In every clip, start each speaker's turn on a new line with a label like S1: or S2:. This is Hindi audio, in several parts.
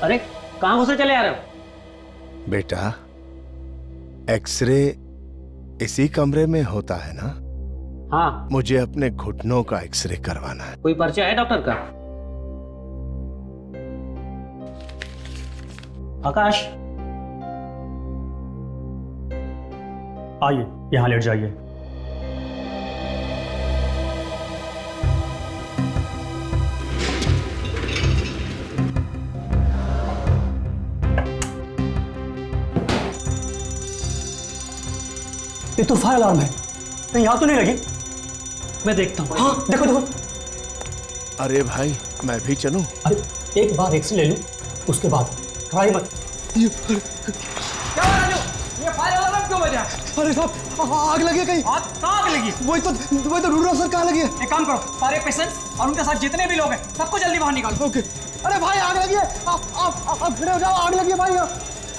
S1: अरे कहाँ घुसे चले आ रहे हो?
S2: बेटा, एक्सरे इसी कमरे में होता है ना?
S1: हाँ।
S2: मुझे अपने घुटनों का एक्सरे करवाना है।
S1: कोई पर्चा है डॉक्टर का? आकाश,
S3: आइए यहाँ लेट जाइए। ये तो फायर अलार्म है, कहीं यहाँ तो नहीं लगी? मैं देखता हूँ। हाँ देखो देखो।
S2: अरे भाई, मैं भी चलूं?
S3: अरे एक बार एक्सरे ले लूं, उसके बाद ट्राई मत।
S4: क्या हो राजू? ये फायर अलार्म क्यों बजा?
S3: अरे साहब, आग लगी है कहीं।
S4: आग लगी?
S3: वही तो ढूंढ रहा हूं सर, कहाँ लगी है?
S4: एक काम करो, सारे पेशेंट्स और उनके साथ जितने भी लोग हैं सबको जल्दी बाहर निकालो।
S3: ओके। अरे भाई आग लगी है, आप खड़े हो जाओ, आग लगी है भाई।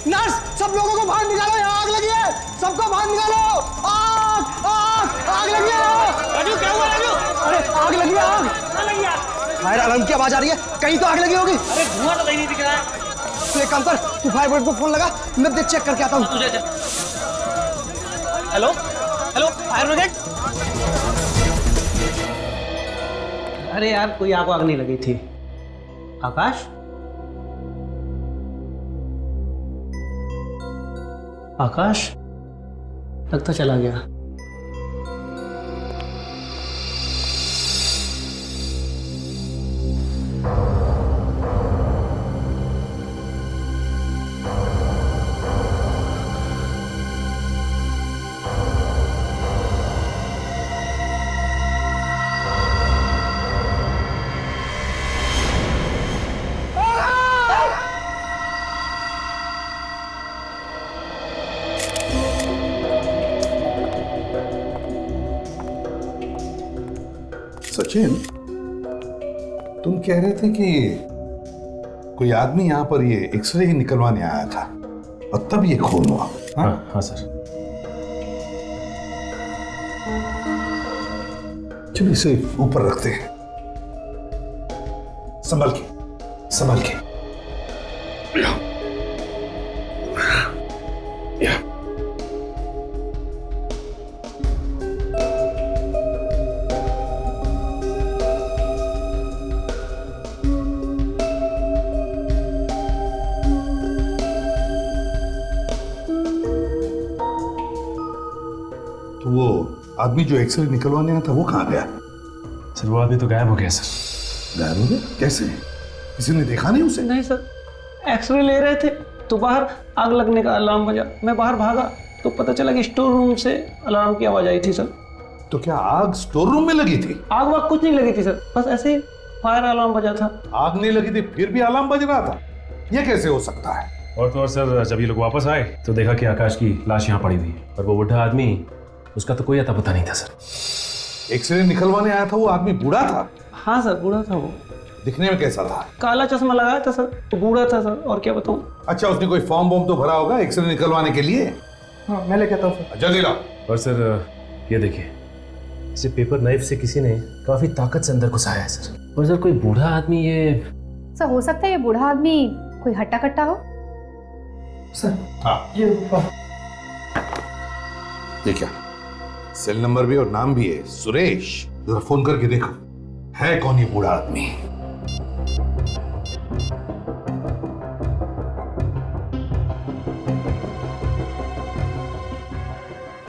S3: नर्स, सब लोगों को बाहर निकालो, यहाँ आग लगी है, सबको बाहर निकालो। आग आग आग लगी है।
S4: राजू क्या हुआ राजू?
S3: अरे आग लगी है, आग।
S4: कहाँ लगी आग?
S3: फायर अलार्म की आवाज आ रही है, कहीं तो आग लगी होगी।
S4: अरे धुआं तो कहीं नहीं दिख रहा है।
S3: तू एक काम कर, तू फायर ब्रिगेड को फोन लगा, मैं देख चेक करके आता हूँ।
S4: तुझे हेलो हेलो फायर ब्रिगेड।
S1: अरे यार कोई आग नहीं लगी थी। आकाश, आकाश लगता चला गया।
S5: सचिन, तुम कह रहे थे कि कोई आदमी यहाँ पर ये एक्सरे ही निकलवाने आया था और तब ये खून हुआ।
S3: हाँ सर।
S5: चलो इसे ऊपर रखते हैं। संभल के, संभल के। तो वो आदमी जो एक्सरे निकलवाने आया था वो कहाँ गया?
S3: सर वो आदमी तो गायब हो गया सर।
S5: गायब हो गया? कैसे? किसी ने देखा नहीं उसे?
S1: नहीं सर, एक्सरे ले रहे थे तो बाहर आग लगने का अलार्म बजा। मैं बाहर भागा तो पता चला कि स्टोर रूम से अलार्म की आवाज आई थी सर।
S5: तो क्या आग स्टोर रूम में लगी थी?
S1: आग वाग कुछ नहीं लगी थी सर, बस ऐसे ही फायर अलार्म बजा था।
S5: आग नहीं लगी थी फिर भी अलार्म बज रहा था? यह कैसे हो सकता है?
S6: और तो और सर, जब ये लोग वापस आए तो देखा कि आकाश की लाश यहाँ पड़ी हुई है और वो बुढ़ा आदमी, उसका तो कोई अता पता नहीं था सर।
S5: एक्सरे निकलवाने आया था वो आदमी बूढ़ा था?
S1: हाँ सर, बूढ़ा था वो।
S5: दिखने में कैसा था?
S1: काला चश्मा लगाया था सर, तो बूढ़ा था सर, और क्या बताऊं।
S5: अच्छा, उसने कोई फॉर्म बॉम्ब तो भरा होगा एक्सरे निकलवाने के लिए?
S3: हाँ मैं लेके आता हूँ सर।
S5: जल्दी लाओ।
S6: और सर ये देखिए, इसे पेपर नाइफ से किसी ने काफी ताकत से अंदर घुसाया है सर। और सर कोई बूढ़ा आदमी ये
S7: सर, हो सकता है ये बूढ़ा आदमी कोई हट्टा कट्टा हो।
S3: सर
S5: हाँ,
S3: ये
S5: ये क्या? सेल नंबर भी और नाम भी है, सुरेश। जरा फोन करके देखो है कौन ये बूढ़ा आदमी।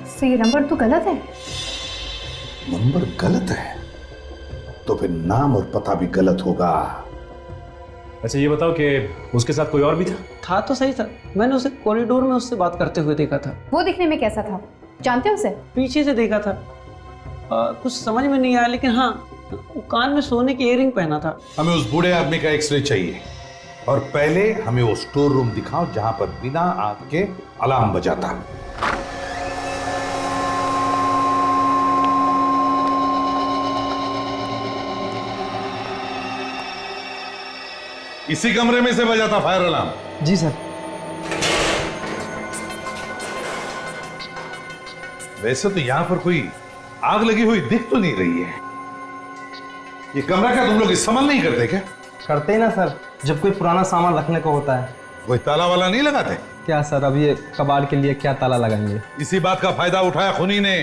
S7: सर ये नंबर तो गलत है।
S5: नंबर गलत है तो फिर नाम और पता भी गलत होगा।
S6: अच्छा ये बताओ कि उसके साथ कोई और भी था?
S1: तो सही सर, मैंने उसे कॉरिडोर में उससे बात करते हुए देखा था।
S7: वो दिखने में कैसा था, जानते हो उसे?
S1: पीछे से देखा था। कुछ समझ में नहीं आया, लेकिन हाँ, वो कान में सोने की इयररिंग पहना था।
S5: हमें उस बूढ़े आदमी का एक्सरे चाहिए और पहले हमें वो स्टोर रूम दिखाओ जहां पर बिना आग के अलार्म बजाता। इसी कमरे में से बजा था फायर अलार्म?
S3: जी सर।
S5: वैसे तो यहां पर कोई आग लगी हुई दिख तो नहीं रही है। ये कमरा क्या तुम लोग इस्तेमाल नहीं करते क्या?
S3: करते ही ना सर, जब कोई पुराना सामान रखने को होता है।
S5: कोई ताला वाला नहीं लगाते?
S3: क्या सर, अब ये कबाड़ के लिए क्या ताला लगाएंगे?
S5: इसी बात का फायदा उठाया खूनी ने।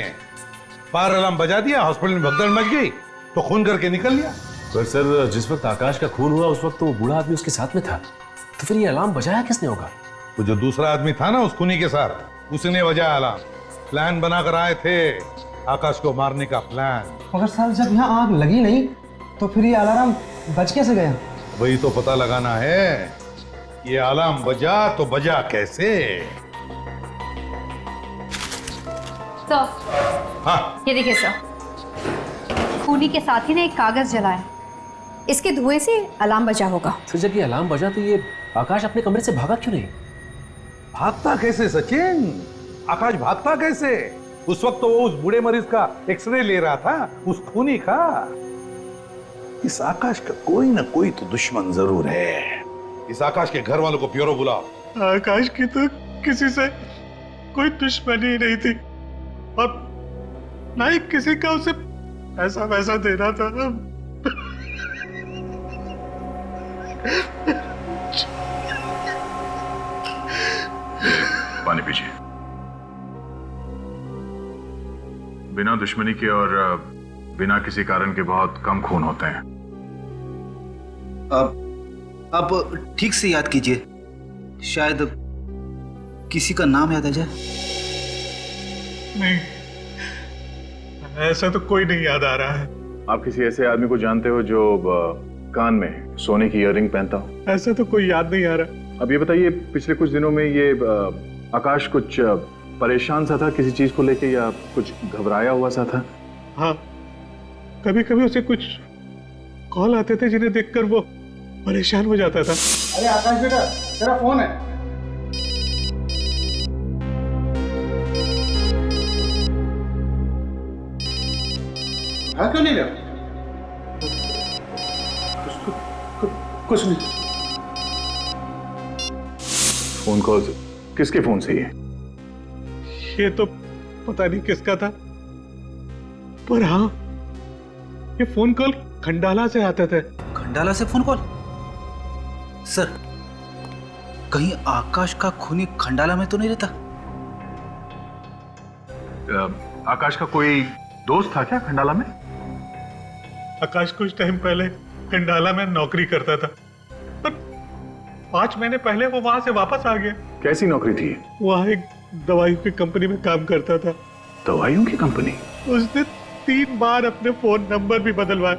S5: फायर अलार्म बजा दिया, हॉस्पिटल में भगदड़ मच गई तो खून करके निकल लिया।
S6: पर सर जिस वक्त आकाश का खून हुआ उस वक्त तो वो बूढ़ा आदमी उसके साथ में था, तो फिर ये अलार्म बजाया किसने होगा?
S5: वो जो दूसरा आदमी था ना उस खूनी के साथ, उसने बजाया अलार्म। प्लान बनाकर आए थे आकाश को मारने का प्लान।
S3: मगर सर जब यहाँ आग लगी नहीं तो फिर ये अलार्म बज कैसे गया?
S5: वही तो पता लगाना है, ये अलार्म बजा तो बजा कैसे।
S7: सर,
S5: हाँ,
S7: ये देखिए सर, खूनी के साथी ने एक कागज जलाया, इसके धुएं से अलार्म बजा होगा।
S6: फिर जब ये अलार्म बजा तो ये आकाश अपने कमरे से भागा क्यों नहीं?
S5: भागता कैसे सचिन? आकाश भागता कैसे? उस वक्त तो वो उस बूढ़े मरीज का एक्सरे ले रहा था, उस खूनी का। इस आकाश का कोई ना कोई तो दुश्मन जरूर है। इस आकाश के घर वालों को ब्यूरो बुलाओ।
S8: आकाश की तो किसी से कोई दुश्मनी नहीं थी और ना ही किसी का उसे ऐसा वैसा देना था।
S9: पानी पीजिए। बिना दुश्मनी के और बिना किसी कारण के बहुत कम खून होते हैं।
S10: अब ठीक से याद कीजिए, शायद किसी का नाम याद आ जाए।
S8: नहीं, ऐसा तो कोई नहीं याद आ रहा है।
S9: आप किसी ऐसे आदमी को जानते हो जो कान में सोने की ईयररिंग पहनता हो?
S8: ऐसा तो कोई याद नहीं आ रहा।
S9: अब ये बताइए, पिछले कुछ दिनों में ये आकाश कुछ परेशान सा था किसी चीज को लेके, या कुछ घबराया हुआ सा था?
S8: हाँ, कभी कभी उसे कुछ कॉल आते थे जिन्हें देखकर वो परेशान हो जाता था।
S3: अरे आकाश बेटा, तेरा फोन है।
S5: हाँ, क्यों नहीं लिया?
S8: कुछ नहीं।
S9: फोन कॉल किसके फोन से
S8: ये तो पता नहीं किसका था, पर हाँ, ये फोन कॉल खंडाला से आते थे।
S10: खंडाला से फोन कॉल? सर, कहीं आकाश का खूनी खंडाला में तो नहीं रहता?
S9: आकाश का कोई दोस्त था क्या खंडाला में?
S8: आकाश कुछ टाइम पहले खंडाला में नौकरी करता था, पर 5 महीने पहले वो वहां से वापस आ गया।
S9: कैसी नौकरी थी?
S8: वहां एक दवाई की कंपनी में काम करता था।
S9: दवाइयों की कंपनी?
S8: उसने 3 बार अपने फोन नंबर भी बदलवाए,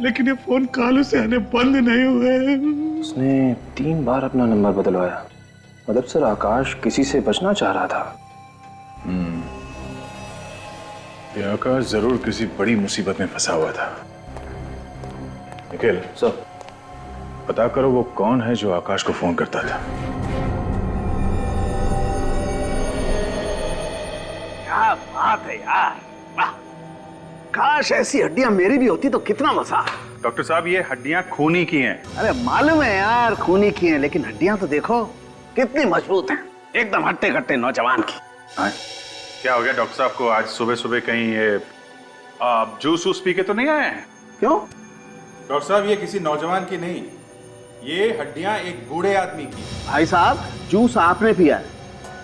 S8: लेकिन ये फोन कॉल उसे आने बंद नहीं हुए।
S11: उसने 3 बार अपना नंबर बदलवाया। मतलब सर, आकाश किसी से बचना चाह रहा था।
S9: ये आकाश जरूर किसी बड़ी मुसीबत में फंसा हुआ था। निखिल
S11: सर,
S9: पता करो वो कौन है जो आकाश को फोन करता था।
S12: क्या बात है यार, वाह! काश ऐसी हड्डियां मेरी भी होती तो कितना मजा।
S9: डॉक्टर साहब, ये हड्डियां खूनी की हैं।
S12: अरे मालूम है यार, खूनी की हैं, लेकिन हड्डियां तो देखो कितनी मजबूत हैं, एकदम हट्टे कट्टे नौजवान की।
S9: क्या हो गया डॉक्टर साहब को? आज सुबह सुबह कहीं ये जूस वूस पी के तो नहीं आए हैं?
S12: क्यों?
S13: डॉक्टर साहब, ये किसी नौजवान की नहीं, ये हड्डियां एक बूढ़े आदमी की।
S12: भाई साहब, जूस आपने पिया है,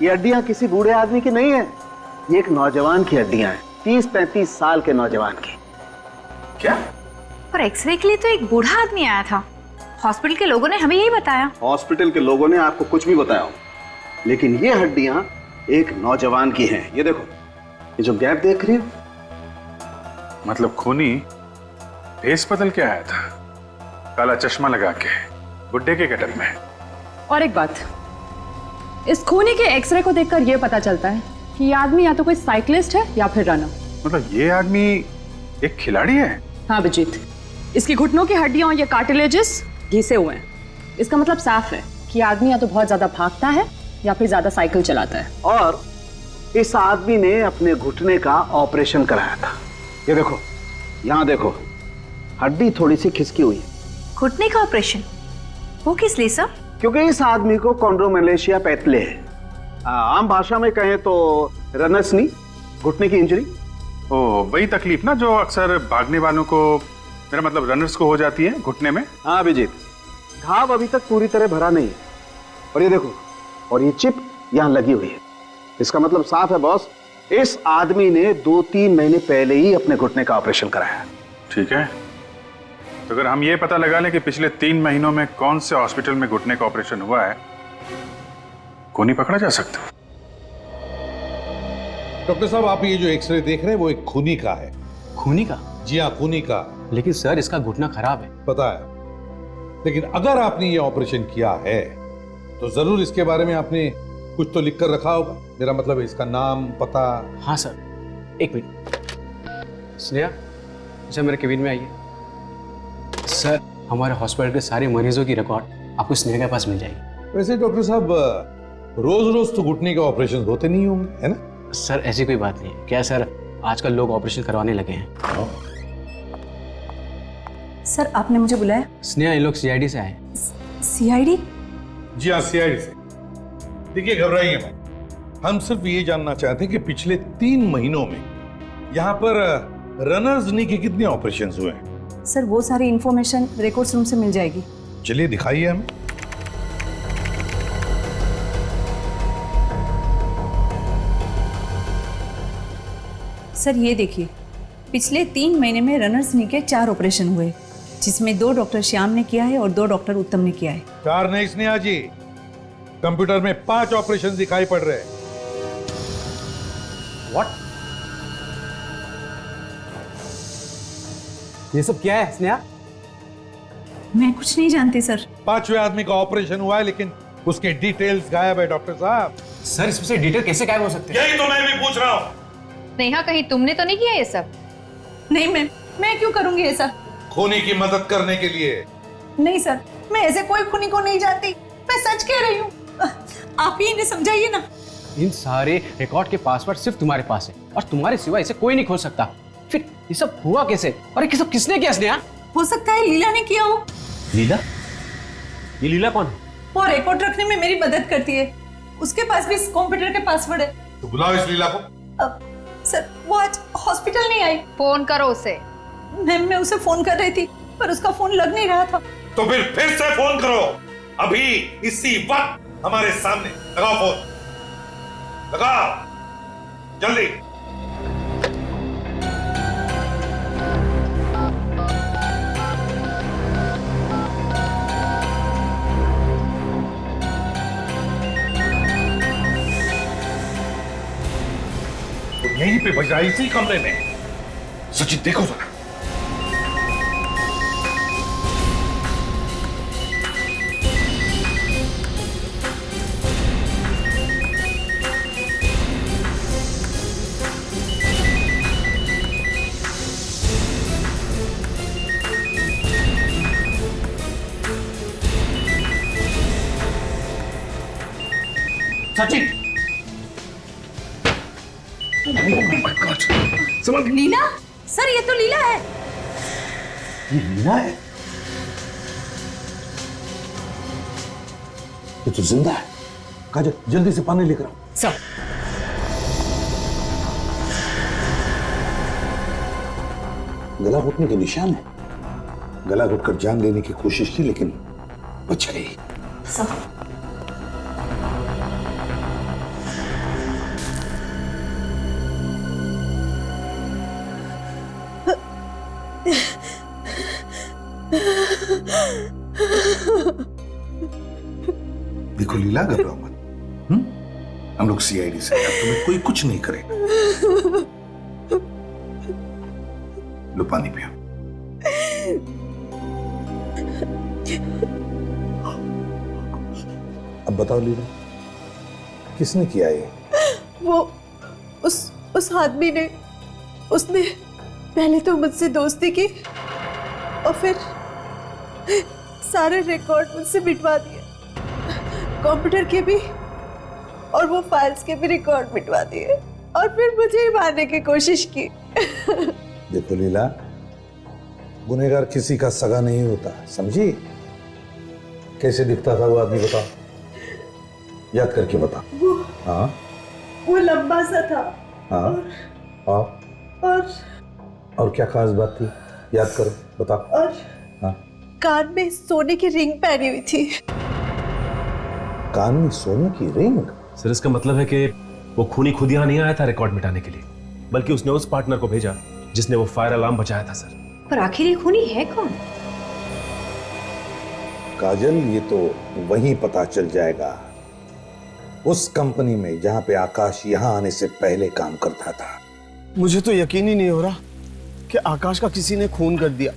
S12: ये हड्डियां किसी बूढ़े आदमी की नहीं है, ये एक नौजवान की हड्डियां हैं, 30-35 साल के नौजवान की।
S9: क्या?
S7: पर एक्सरे के लिए तो एक बूढ़ा आदमी आया था, हॉस्पिटल के लोगों ने हमें यही बताया।
S12: हॉस्पिटल के लोगों ने आपको कुछ भी बताया हो, लेकिन ये हड्डियां एक नौजवान की हैं। ये देखो, ये जो गैप देख रही हो,
S9: मतलब खूनी भेस बदल के आया था, काला चश्मा लगा के, बुड्ढे के गटर में।
S14: और एक बात, इस खूनी के एक्सरे को देखकर यह पता चलता है कि ये आदमी या तो कोई साइकिलिस्ट है या फिर रनर।
S9: मतलब ये आदमी एक खिलाड़ी है?
S14: हाँ अभिजीत, इसकी घुटनों की हड्डियां और ये कार्टिलेजेस घिसे हुए हैं। इसका मतलब साफ है कि आदमी या तो बहुत ज्यादा भागता है या फिर ज्यादा साइकिल चलाता है।
S12: और इस आदमी ने अपने घुटने का ऑपरेशन कराया था। ये देखो, यहाँ देखो, हड्डी थोड़ी सी खिसकी हुई है।
S7: घुटने का ऑपरेशन? वो किस लिए सर?
S12: क्योंकि इस आदमी को कॉन्ड्रोमेलेशिया पैतले है, आम भाषा में कहें तो रनर्स नी, घुटने की इंजरी।
S9: ओ, वही तकलीफ ना जो अक्सर भागने वालों को मेरा मतलब रनर्स को हो जाती है घुटने में?
S12: हाँ अभिजीत, घाव अभी तक पूरी तरह भरा नहीं है। और ये देखो, और ये चिप यहाँ लगी हुई है। इसका मतलब साफ है बॉस, इस आदमी ने 2-3 महीने पहले ही अपने घुटने का ऑपरेशन कराया है।
S9: ठीक है, तो अगर हम ये पता लगा लें कि पिछले 3 महीनों में कौन से हॉस्पिटल में घुटने का ऑपरेशन हुआ है, खूनी पकड़ा जा सकता है।
S5: डॉक्टर साहब, आप ये जो एक्सरे देख रहे हैं वो एक खूनी का है।
S6: खूनी का?
S5: जी हाँ, खूनी का।
S6: लेकिन सर इसका घुटना खराब है।
S5: पता है, लेकिन अगर आपने ये ऑपरेशन किया है तो जरूर इसके बारे में आपने कुछ तो लिख कर रखा होगा। मेरा मतलब है इसका नाम, पता।
S6: हाँ सर, एक मिनट। स्नेहा, अच्छा मेरे केबिन में आइए। सर, हमारे हॉस्पिटल के सारे मरीजों की रिकॉर्ड आपको स्नेहा के पास मिल जाएगी।
S5: वैसे डॉक्टर साहब, रोज रोज तो घुटने के ऑपरेशन होते नहीं होंगे, है ना?
S6: सर ऐसी कोई बात नहीं है। क्या सर, आजकल लोग ऑपरेशन करवाने लगे हैं।
S14: सर आपने मुझे बुलाया?
S6: स्नेहा, ये लोग सीआईडी से आए।
S14: सीआईडी?
S5: जी हाँ, सीआईडी से। देखिए, घबराइए मत, हम सिर्फ ये जानना चाहते हैं कि पिछले 3 महीनों में यहाँ पर रनर्स नी के कितने ऑपरेशन हुए हैं।
S14: सर वो सारी इंफॉर्मेशन रिकॉर्ड्स रूम से मिल जाएगी।
S5: चलिए दिखाइए हमें।
S14: सर ये देखिए, पिछले 3 महीने में रनर्स नी के 4 ऑपरेशन हुए, जिसमें 2 डॉक्टर श्याम ने किया है और 2 डॉक्टर उत्तम ने किया है।
S5: 4 नहीं स्नेहा जी, कंप्यूटर में 5 ऑपरेशन दिखाई पड़ रहे हैं।
S6: व्हाट? ये सब क्या है स्नेहा?
S14: मैं कुछ नहीं जानती सर।
S5: 5वें आदमी का ऑपरेशन हुआ है, लेकिन उसके डिटेल्स गायब है डॉक्टर साहब।
S6: सर इसमें से डिटेल कैसे गायब हो सकते हैं?
S5: यही तो मैं भी पूछ रहा हूँ।
S7: नेहा, कहीं तुमने तो नहीं किया ये सब?
S14: नहीं मैम, मैं क्यों करूंगी ऐसा?
S5: खूनी की मदद करने के लिए।
S14: नहीं सर, मैं ऐसे कोई खूनी को नहीं जानती, मैं सच कह रही हूँ। आप ही इन्हें समझाइए ना।
S6: इन सारे रिकॉर्ड के पासवर्ड सिर्फ तुम्हारे पास है और तुम्हारे सिवा इसे कोई नहीं खोल सकता। फिर ये सब हुआ कैसे और ये सब किसने किया स्नेहा?
S14: हो सकता है लीला ने किया हो।
S6: लीला? ये लीला कौन है?
S14: वो रिकॉर्ड रखने में मेरी मदद करती है, उसके पास भी इस कंप्यूटर के पासवर्ड है।
S5: तो बुलाओ इस लीला को।
S14: सर वो आज हॉस्पिटल नहीं आई।
S7: फोन करो उसे।
S14: मैम मैं उसे फोन कर रही थी पर उसका फोन लग नहीं रहा था।
S5: तो फिर से फोन करो, अभी इसी वक्त हमारे सामने। लगाओ फोन, लगाओ जल्दी। यहीं पे बज रहा है, इसी कमरे में। सचिन देखो जरा।
S14: सचिन। लीला? सर ये तो लीला है।
S5: ये लीला है? ये तो जिंदा है। काजल जल्दी से पानी लेकर आओ।
S14: सर
S5: गला घुटने के निशान है। गला घुटकर जान लेने की कोशिश की लेकिन बच गई।
S14: सर
S5: देखो लीला, घबराओ मत। हम लोग सीआईडी से हैं, तुम्हें कोई कुछ नहीं करेगा। लो पानी पियो। अब बताओ लीला, किसने किया ये?
S14: वो उस आदमी ने, उसने पहले तो मुझसे दोस्ती की और फिर सारे रिकॉर्ड मुझसे मिटवा दिए, कंप्यूटर के भी और वो फाइल्स के भी रिकॉर्ड मिटवा दिए और फिर मुझे ही मारने की कोशिश की।
S5: देखो लीला, गुनहगार किसी का सगा नहीं होता, समझी? कैसे दिखता था वो आदमी बताओ, याद करके बता। हाँ
S14: वो लंबा सा था।
S5: हाँ और क्या खास बात थी, याद करो। बता।
S14: और
S5: हाँ।
S14: कान में सोने की रिंग पहनी हुई थी।
S5: कान में सोने की रिंग?
S11: सर इसका मतलब है कि वो खूनी खुद यहाँ नहीं आया था रिकॉर्ड मिटाने के लिए, बल्कि उसने उस पार्टनर को भेजा जिसने वो फायर अलार्म बचाया था सर।
S7: पर आखिर ये खूनी है कौन?
S5: काजल, ये तो वहीं पता चल जाएगा, उस कंपनी में जहां पे आकाश यहां आने से पहले काम करता था।
S12: मुझे तो यकीन ही नहीं हो रहा कि आकाश का किसी ने खून कर दिया।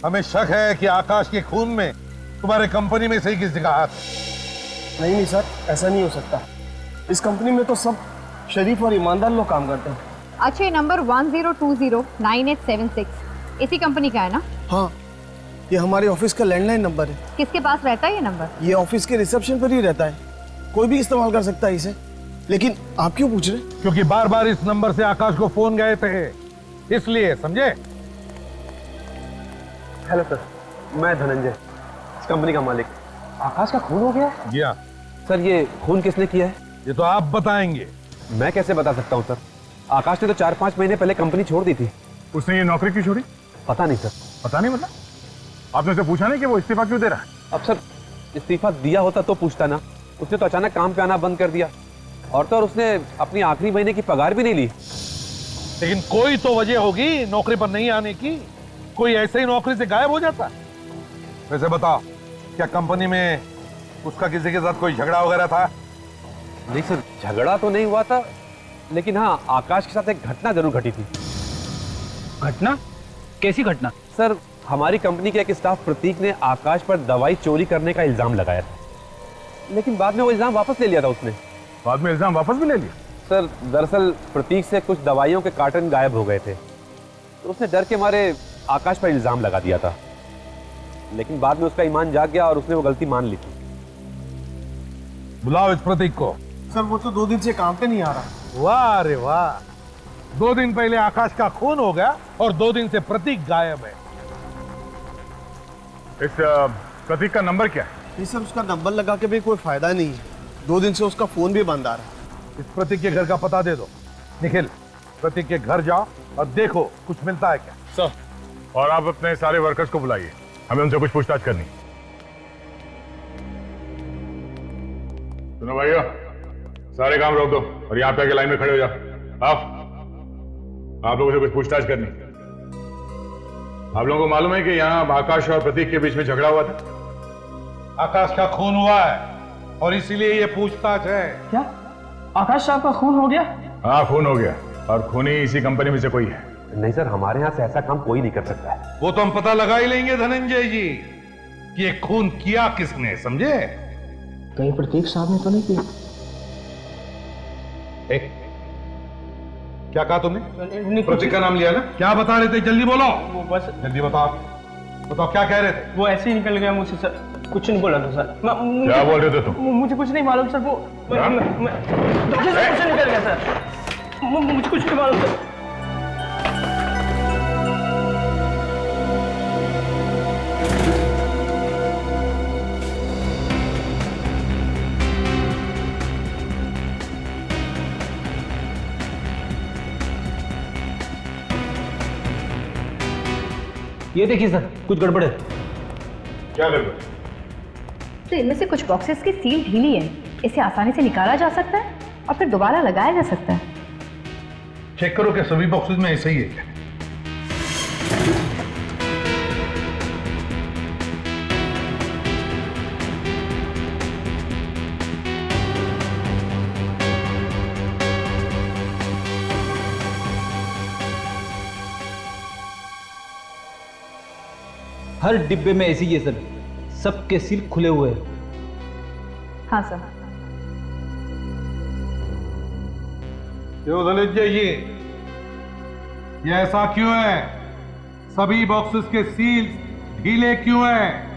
S5: हमें शक है कि आकाश के खून में तुम्हारे कंपनी में से ही किसी का हाथ है।
S12: नहीं सर, ऐसा नहीं हो सकता। इस कंपनी में तो सब शरीफ और ईमानदार लोग काम करते हैं।
S7: अच्छा, ये नंबर 10209876 इसी कंपनी का है ना?
S12: हाँ, ये हमारे ऑफिस का लैंडलाइन नंबर है।
S7: किसके पास रहता है ये नंबर?
S12: ये ऑफिस के रिसेप्शन पर ही रहता है, कोई भी इस्तेमाल कर सकता है इसे। लेकिन आप क्यों पूछ रहे?
S5: क्योंकि बार बार इस नंबर से आकाश को फोन गए थे, इसलिए। समझे?
S11: हेलो सर, मैं धनंजय, इस कंपनी का मालिक। आकाश का खून हो गया?
S5: जी हाँ
S11: सर, ये खून किसने किया है?
S5: ये तो आप बताएंगे।
S11: मैं कैसे बता सकता हूँ सर? आकाश ने तो 4-5 महीने पहले कंपनी छोड़ दी थी।
S9: उसने ये नौकरी क्यों छोड़ी?
S11: पता नहीं सर।
S9: पता नहीं मतलब? आपने उसे पूछा नहीं कि वो इस्तीफा क्यों दे रहा है?
S11: अब सर, इस्तीफा दिया होता तो पूछता ना। उसने तो अचानक काम पे आना बंद कर दिया, और तो और उसने अपनी आखिरी महीने की पगार भी नहीं ली।
S5: लेकिन कोई तो वजह होगी नौकरी पर नहीं आने की। कोई ऐसे ही नौकरी से गायब हो जाता? वैसे बताओ, क्या कंपनी में उसका किसी के साथ कोई झगड़ा वगैरह था?
S11: नहीं सर, झगड़ा तो नहीं हुआ था, लेकिन हाँ, आकाश के साथ एक घटना जरूर घटी थी।
S6: घटना? कैसी घटना?
S11: सर, हमारी कंपनी के एक स्टाफ प्रतीक ने आकाश पर दवाई चोरी करने का इल्जाम लगाया था, लेकिन बाद में वो इल्जाम वापस ले लिया था उसने।
S9: बाद में इल्जाम वापस भी ले लिया?
S11: सर, दरअसल प्रतीक से कुछ दवाइयों के कार्टन गायब हो गए थे, तो उसने डर के मारे आकाश पर इल्जाम लगा दिया था, लेकिन बाद में उसका ईमान जाग गया और उसने वो गलती मान ली थी।
S5: बुलाओ इस प्रतीक को।
S12: सर, वो तो 2 दिन से काम पे नहीं आ रहा।
S5: वाह रे वाह, 2 दिन पहले आकाश का खून हो गया और 2 दिन से प्रतीक गायब है।
S9: इस प्रतीक का नंबर क्या है?
S12: नहीं सर, उसका नंबर लगा के भी कोई फायदा नहीं है। 2 दिन से उसका फोन भी बंद आ रहा है।
S5: इस प्रतीक के घर का पता दे दो। निखिल, प्रतीक के घर जाओ और देखो कुछ मिलता है क्या।
S9: सर, और आप अपने सारे वर्कर्स को बुलाइए, हमें उनसे कुछ पूछताछ करनी। सुनो भाइयों, सारे काम रोक दो और यहाँ पे आके लाइन में खड़े हो जाओ। आप लोगों से कुछ पूछताछ करनी। आप लोगों को मालूम है कि यहाँ आकाश और प्रतीक के बीच में झगड़ा हुआ था?
S5: आकाश का खून हुआ है और इसीलिए ये पूछताछ है।
S1: क्या आकाश साहब का खून हो गया?
S9: हाँ, खून हो गया, और खूनी इसी कंपनी में से कोई है।
S11: नहीं सर, हमारे यहाँ से ऐसा काम कोई नहीं कर सकता है।
S5: वो तो हम पता लगा ही लेंगे धनंजय जी कि ये खून किया किसने। समझे?
S1: कहीं प्रतीक साहब ने तो नहीं किया?
S5: क्या कहा तुमने? प्रतीक का नाम लिया ना? क्या बता रहे थे? जल्दी बोलो।
S1: वो बस
S5: जल्दी बताओ। बताओ क्या कह रहे थे?
S1: वो ऐसे ही निकल गया मुझसे सर, कुछ नहीं बोला था सर।
S9: क्या बोल रहे थे तुम?
S1: मुझे कुछ नहीं मालूम सर। वो मुझे कुछ निकल गया सर, मुझे कुछ नहीं मालूम सर।
S6: ये देखिए सर, कुछ गड़बड़ है।
S9: क्या गड़बड़?
S7: तो इनमें से कुछ बॉक्सेस की सील ढीली है, इसे आसानी से निकाला जा सकता है और फिर दोबारा लगाया जा सकता है।
S5: चेक करो कि सभी बॉक्सेस में ऐसा ही है।
S10: हर डिब्बे में ऐसी ही है सर, सबके सील खुले हुए हैं।
S7: हाँ सर।
S5: क्यों धनंजय जी, ये ऐसा क्यों है? सभी बॉक्सेस के सील ढीले क्यों हैं?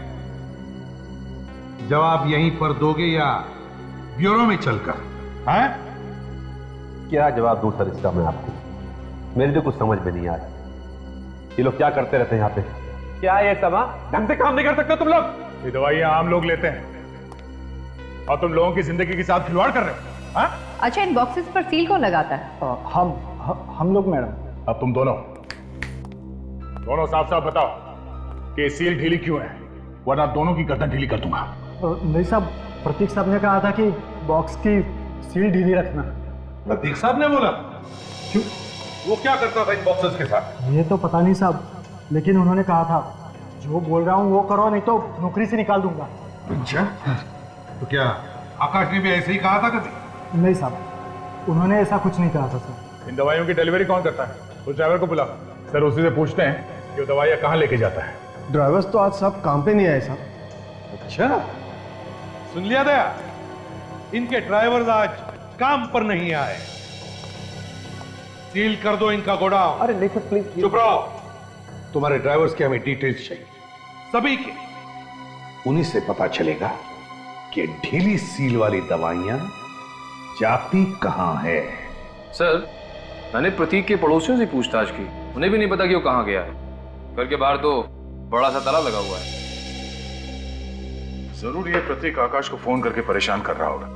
S5: जवाब यहीं पर दोगे या ब्यूरो में चलकर? हैं?
S11: क्या जवाब दूं सर इसका मैं आपको? मेरे लिए कुछ समझ में नहीं आ रहा। ये लोग क्या करते रहते हैं यहाँ पे? क्या ये सब? ढंग से काम नहीं कर सकते तुम लोग?
S9: ये दवाइयां आम लोग लेते हैं और तुम लोगों की जिंदगी के साथ खिलवाड़ कर रहे हो। हाँ?
S7: अच्छा, इन बॉक्सेस पर सील कौन लगाता है?
S1: हम लोग मैडम।
S9: अब तुम दोनों साफ साफ बताओ,
S5: कि सील ढीली क्यों है, वरना दोनों की गर्दन ढीली कर दूंगा।
S3: नहीं साहब, प्रतीक साहब ने कहा था कि बॉक्स की सील ढीली रखना।
S5: प्रतीक साहब ने बोला? क्यों? वो क्या करता था इन बॉक्सेस के साथ?
S3: ये तो पता नहीं साहब, लेकिन उन्होंने कहा था जो बोल रहा हूँ वो करो, नहीं तो नौकरी से निकाल दूंगा।
S5: अच्छा, तो क्या आकाश ने भी ऐसे ही कहा था कभी?
S3: नहीं साहब, उन्होंने ऐसा कुछ नहीं कहा था सर।
S5: इन दवाइयों की डिलीवरी कौन करता है? उस ड्राइवर को बुला, सर उसी से पूछते हैं कि वो दवाइयाँ कहाँ लेके जाता है।
S3: ड्राइवर्स तो आज सब काम पे नहीं आए साहब।
S5: अच्छा, सुन लिया दया, इनके ड्राइवर्स आज काम पर नहीं आए। सील कर दो इनका गोडाउन।
S3: अरे नहीं सर प्लीज।
S5: चुप रहो, तुम्हारे ड्राइवर्स के हमें डिटेल्स चाहिए, सभी के। उन्हीं से पता चलेगा कि ढीली सील वाली दवाइयां जाती कहां है।
S15: सर, मैंने प्रतीक के पड़ोसियों से पूछताछ की, उन्हें भी नहीं पता कि वो कहां गया है। घर के बाहर तो बड़ा सा ताला लगा हुआ है।
S9: जरूर ये प्रतीक आकाश को फोन करके परेशान कर रहा होगा,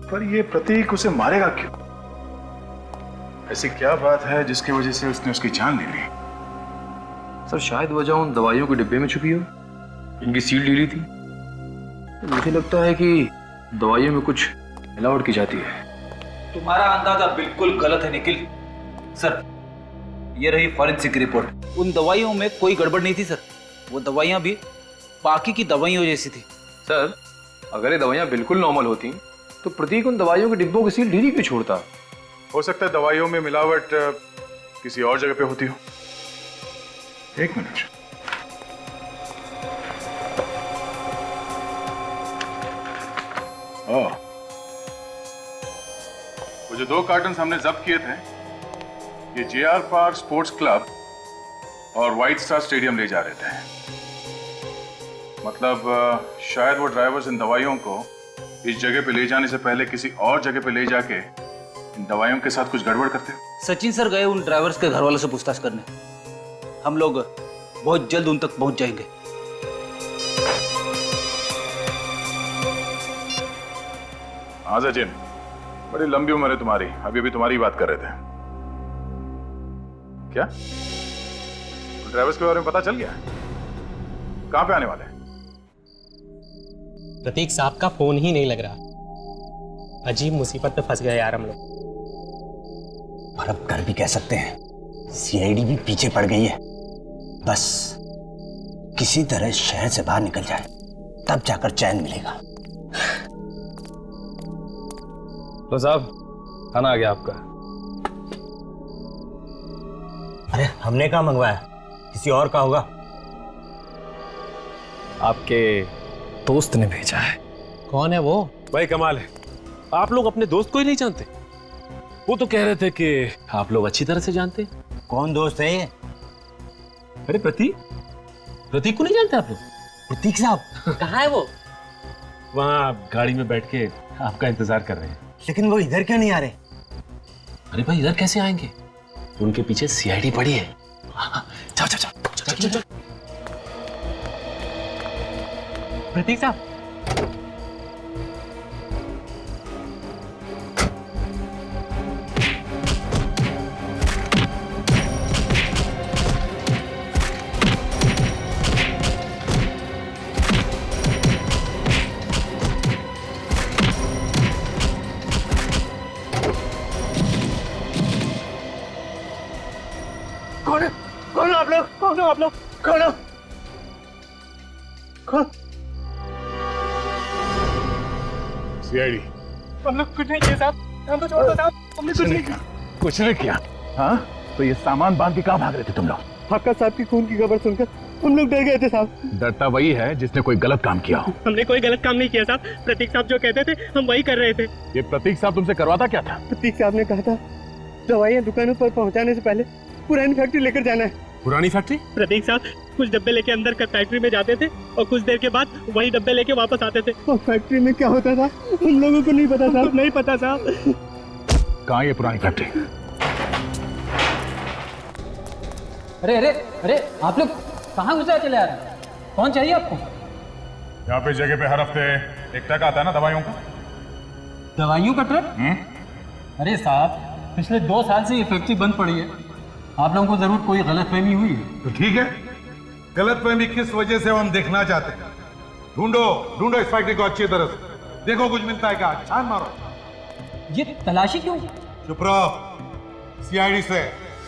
S9: पर ये प्रतीक उसे मारेगा क्यों? ऐसी क्या बात है जिसकी वजह से उसने उसकी जान ले ली?
S15: सर, शायद वजह उन दवाइयों के डिब्बे में छुपी हो। इनकी सील ढीली थी। मुझे लगता है कि दवाइयों में कुछ मिलावट की जाती है।
S10: तुम्हारा अंदाजा बिल्कुल गलत है निखिल। सर, ये रही फॉरेंसिक रिपोर्ट। उन दवाइयों में कोई गड़बड़ नहीं थी सर। वो दवाइयां भी बाकी की दवाइयों जैसी थी।
S15: सर, अगर ये दवाइयां बिल्कुल नॉर्मल होती तो प्रतीक उन दवाइयों के डिब्बों की सील ढीली क्यों छोड़ता?
S9: हो सकता है दवाइयों में मिलावट किसी और जगह पे होती हो। एक मिनट। वो जो 2 कार्टन हमने जब्त किए थे, ये JR पार्क स्पोर्ट्स क्लब और व्हाइट स्टार स्टेडियम ले जा रहे थे। मतलब शायद वो ड्राइवर्स इन दवाइयों को इस जगह पे ले जाने से पहले किसी और जगह पे ले जाके इन दवाइयों के साथ कुछ गड़बड़ करते हो।
S10: सचिन सर गए उन ड्राइवर्स के घर वालों से पूछताछ करने। हम लोग बहुत जल्द उन तक पहुंच जाएंगे।
S9: हाँ सचिन, बड़ी लंबी उम्र है तुम्हारी, अभी अभी तुम्हारी बात कर रहे थे। क्या ड्राइवर्स के बारे में पता चल गया? कहां पे आने वाले हैं?
S16: प्रतीक साहब का फोन ही नहीं लग रहा। अजीब मुसीबत में फंस गए यार हम लोग।
S17: और अब कर भी कह सकते हैं, CID भी पीछे पड़ गई है। बस किसी तरह शहर से बाहर निकल जाए, तब जाकर चैन मिलेगा।
S11: तो साहब, खाना आ गया आपका।
S17: अरे हमने कहाँ मंगवाया, किसी और का होगा।
S11: आपके दोस्त ने भेजा है।
S16: कौन है वो?
S11: भाई कमाल है, आप लोग अपने दोस्त को ही नहीं जानते। वो तो कह रहे थे कि आप लोग अच्छी तरह से जानते हैं।
S17: कौन दोस्त है ये?
S11: अरे प्रतीक को नहीं जानते आप लोग?
S17: प्रतीक साहब
S16: कहाँ है वो?
S11: वहाँ गाड़ी में बैठ के आपका इंतजार कर रहे हैं।
S17: लेकिन वो इधर क्यों नहीं आ रहे?
S11: अरे भाई इधर कैसे आएंगे, उनके पीछे CID पड़ी है। जाओ जाओ जाओ जाओ जाओ।
S16: प्रतीक साहब,
S3: कौन हो आप लोग? कौन हो आप लोग? कौन हो? कौन?
S5: CID।
S3: हम लोग कुछ नहीं किया साहब, हम तो छोड़ दो साहब, हमने कुछ नहीं किया।
S5: कुछ नहीं किया? हाँ, तो ये सामान बांध के कहाँ भाग रहे थे तुम लोग?
S3: आकाश साहब की खून की खबर सुनकर हम लोग डर गए थे साहब।
S5: डरता वही है जिसने कोई गलत काम किया हो।
S16: हमने कोई गलत काम नहीं किया साहब। प्रतीक साहब जो कहते थे हम वही कर रहे थे।
S5: ये प्रतीक साहब तुमसे करवाता क्या था?
S3: प्रतीक साहब ने कहा था दवाइयाँ दुकानों पर पहुँचाने से पहले पुरानी फैक्ट्री लेकर जाना है।
S5: पुरानी फैक्ट्री?
S16: प्रतीक साहब कुछ डब्बे लेके अंदर फैक्ट्री में जाते थे और कुछ देर के बाद वही डब्बे लेके वापस आते थे।
S3: और फैक्ट्री में क्या होता था हम लोगों को नहीं पता साहब।
S16: नहीं पता साहब।
S5: कहाँ ये पुरानी फैक्ट्री?
S4: अरे अरे अरे, आप लोग कहाँ घुसा चले आ रहे हैं? कौन चाहिए आपको?
S9: यहाँ पे जगह पे हर हफ्ते एक ट्रक आता है ना दवाइयों का।
S4: दवाइयों का ट्रक? अरे साहब, पिछले 2 साल से ये फैक्ट्री बंद पड़ी है। आप लोगों को जरूर कोई गलतफहमी हुई है।
S5: तो ठीक है, गलतफहमी किस वजह से हम देखना चाहते हैं। ढूंढो ढूंढो इस फैक्ट्री को अच्छी तरह से, देखो कुछ मिलता है क्या, छान मारो।
S4: ये तलाशी क्यों?
S5: चुप रहो, सीआईडी से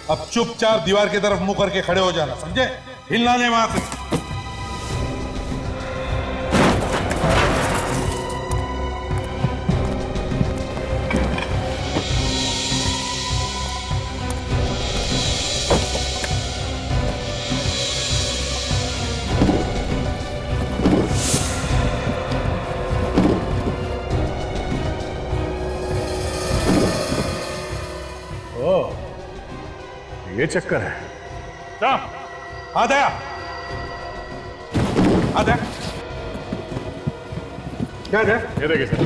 S5: अब चुपचाप दीवार की तरफ मुंह करके खड़े हो जाना, समझे? हिलना नहीं वहां से।
S9: ये चक्कर है।
S5: आ दया, आ दया। क्या है?
S9: ये देखिए सर,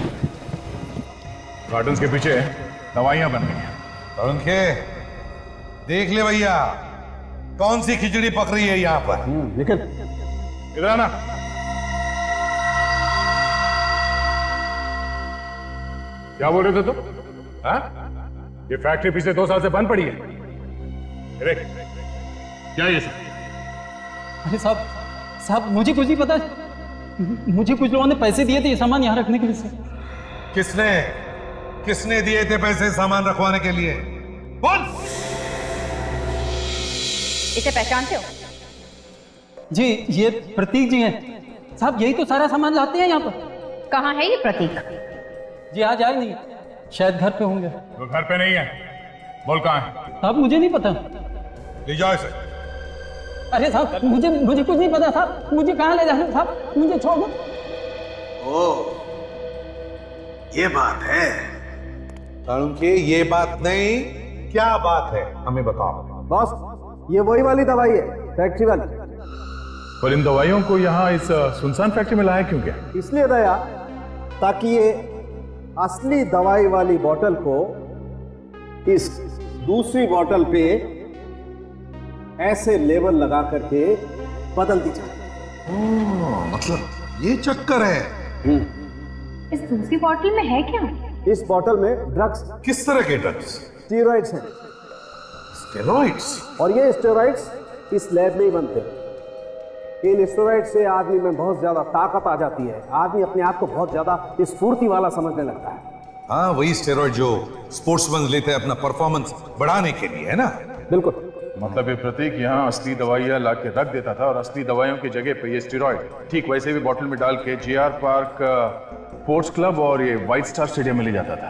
S9: गार्डन्स के पीछे दवाइयां बन रही हैं।
S5: तरुण के देख ले भैया, कौन सी खिचड़ी पक रही है यहाँ पर।
S4: लेकिन
S9: इधर आना। क्या बोल रहे थे तुम? हाँ? ये फैक्ट्री पिछले 2 साल से बंद पड़ी है। देख, क्या ये सब?
S4: अरे साहब मुझे कुछ नहीं पता। मुझे कुछ लोगों ने पैसे दिए थे ये सामान यहाँ रखने के लिए।
S5: किसने दिए थे पैसे सामान रखवाने के लिए? बोल।
S7: इसे पहचानते हो?
S4: जी ये प्रतीक जी हैं। साहब यही तो सारा सामान लाते हैं यहाँ पर।
S7: कहाँ है ये प्रतीक?
S4: जी आज आए नहीं, शायद घर पे होंगे।
S9: वो घर पे नहीं है। बोल कहाँ है?
S4: साहब मुझे नहीं पता।
S5: ले जाओ इसे।
S4: अरे साहब मुझे कुछ नहीं पता साहब। मुझे कहाँ ले जाना साहब, मुझे छोड़ दो।
S5: ओ, ये बात है तरुण के? ये बात नहीं, क्या बात है हमें बताओ।
S12: बॉस ये वही वाली दवाई है, फैक्ट्री वाली।
S9: पर इन दवाइयों को यहाँ इस सुनसान फैक्ट्री में लाया क्यों? क्या
S12: इसलिए दया, ताकि ये असली दवाई वाली बोतल को इस दूसरी बोतल पे ऐसे लेबल लगा करके बदल दी जाए।
S5: मतलब ये चक्कर है।
S7: इस दूसरी बोतल में है क्या?
S12: इस बोतल में ड्रग्स।
S5: किस तरह के ड्रग्स?
S12: स्टेरॉइड्स हैं।
S5: स्टेरॉइड्स?
S12: और ये स्टेरॉइड्स इस लैब में ही बनते हैं। इन स्टेरॉइड्स से आदमी में बहुत ज्यादा ताकत आ जाती है, आदमी अपने आप को बहुत ज्यादा स्फूर्ति वाला समझने लगता है।
S5: हाँ, वही स्टेरॉइड जो स्पोर्ट्समैन लेते हैं अपना परफॉर्मेंस बढ़ाने के लिए, है ना? बिल्कुल।
S9: मतलब ये प्रतीक यहाँ असली दवाइयाँ ला के रख देता था और असली दवाइयों की जगह पे ये स्टेरॉइड ठीक वैसे भी बोतल में डाल के जीआर पार्क स्पोर्ट्स क्लब और ये व्हाइट स्टार स्टेडियम में ले जाता था।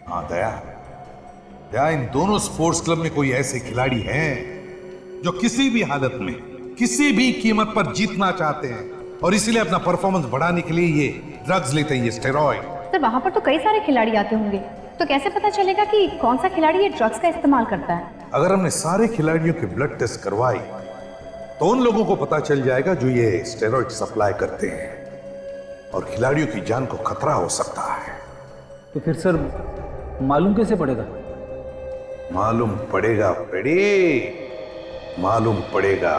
S5: हाँ दया, इन दोनों स्पोर्ट्स क्लब में कोई ऐसे खिलाड़ी हैं जो किसी भी हालत में किसी भी कीमत पर जीतना चाहते हैं और इसीलिए अपना परफॉर्मेंस बढ़ाने के लिए ये ड्रग्स लेते हैं, ये स्टेरॉइड।
S7: सर वहां पर तो कई सारे खिलाड़ी आते होंगे, तो कैसे पता चलेगा कि कौन सा खिलाड़ी ये ड्रग्स का इस्तेमाल करता है?
S5: अगर हमने सारे खिलाड़ियों के ब्लड टेस्ट करवाई तो उन लोगों को पता चल जाएगा जो ये स्टेरॉइड सप्लाई करते हैं और खिलाड़ियों की जान को खतरा हो सकता है।
S10: तो फिर सर मालूम कैसे पड़ेगा?
S5: मालूम पड़ेगा पेड़ी, मालूम पड़ेगा।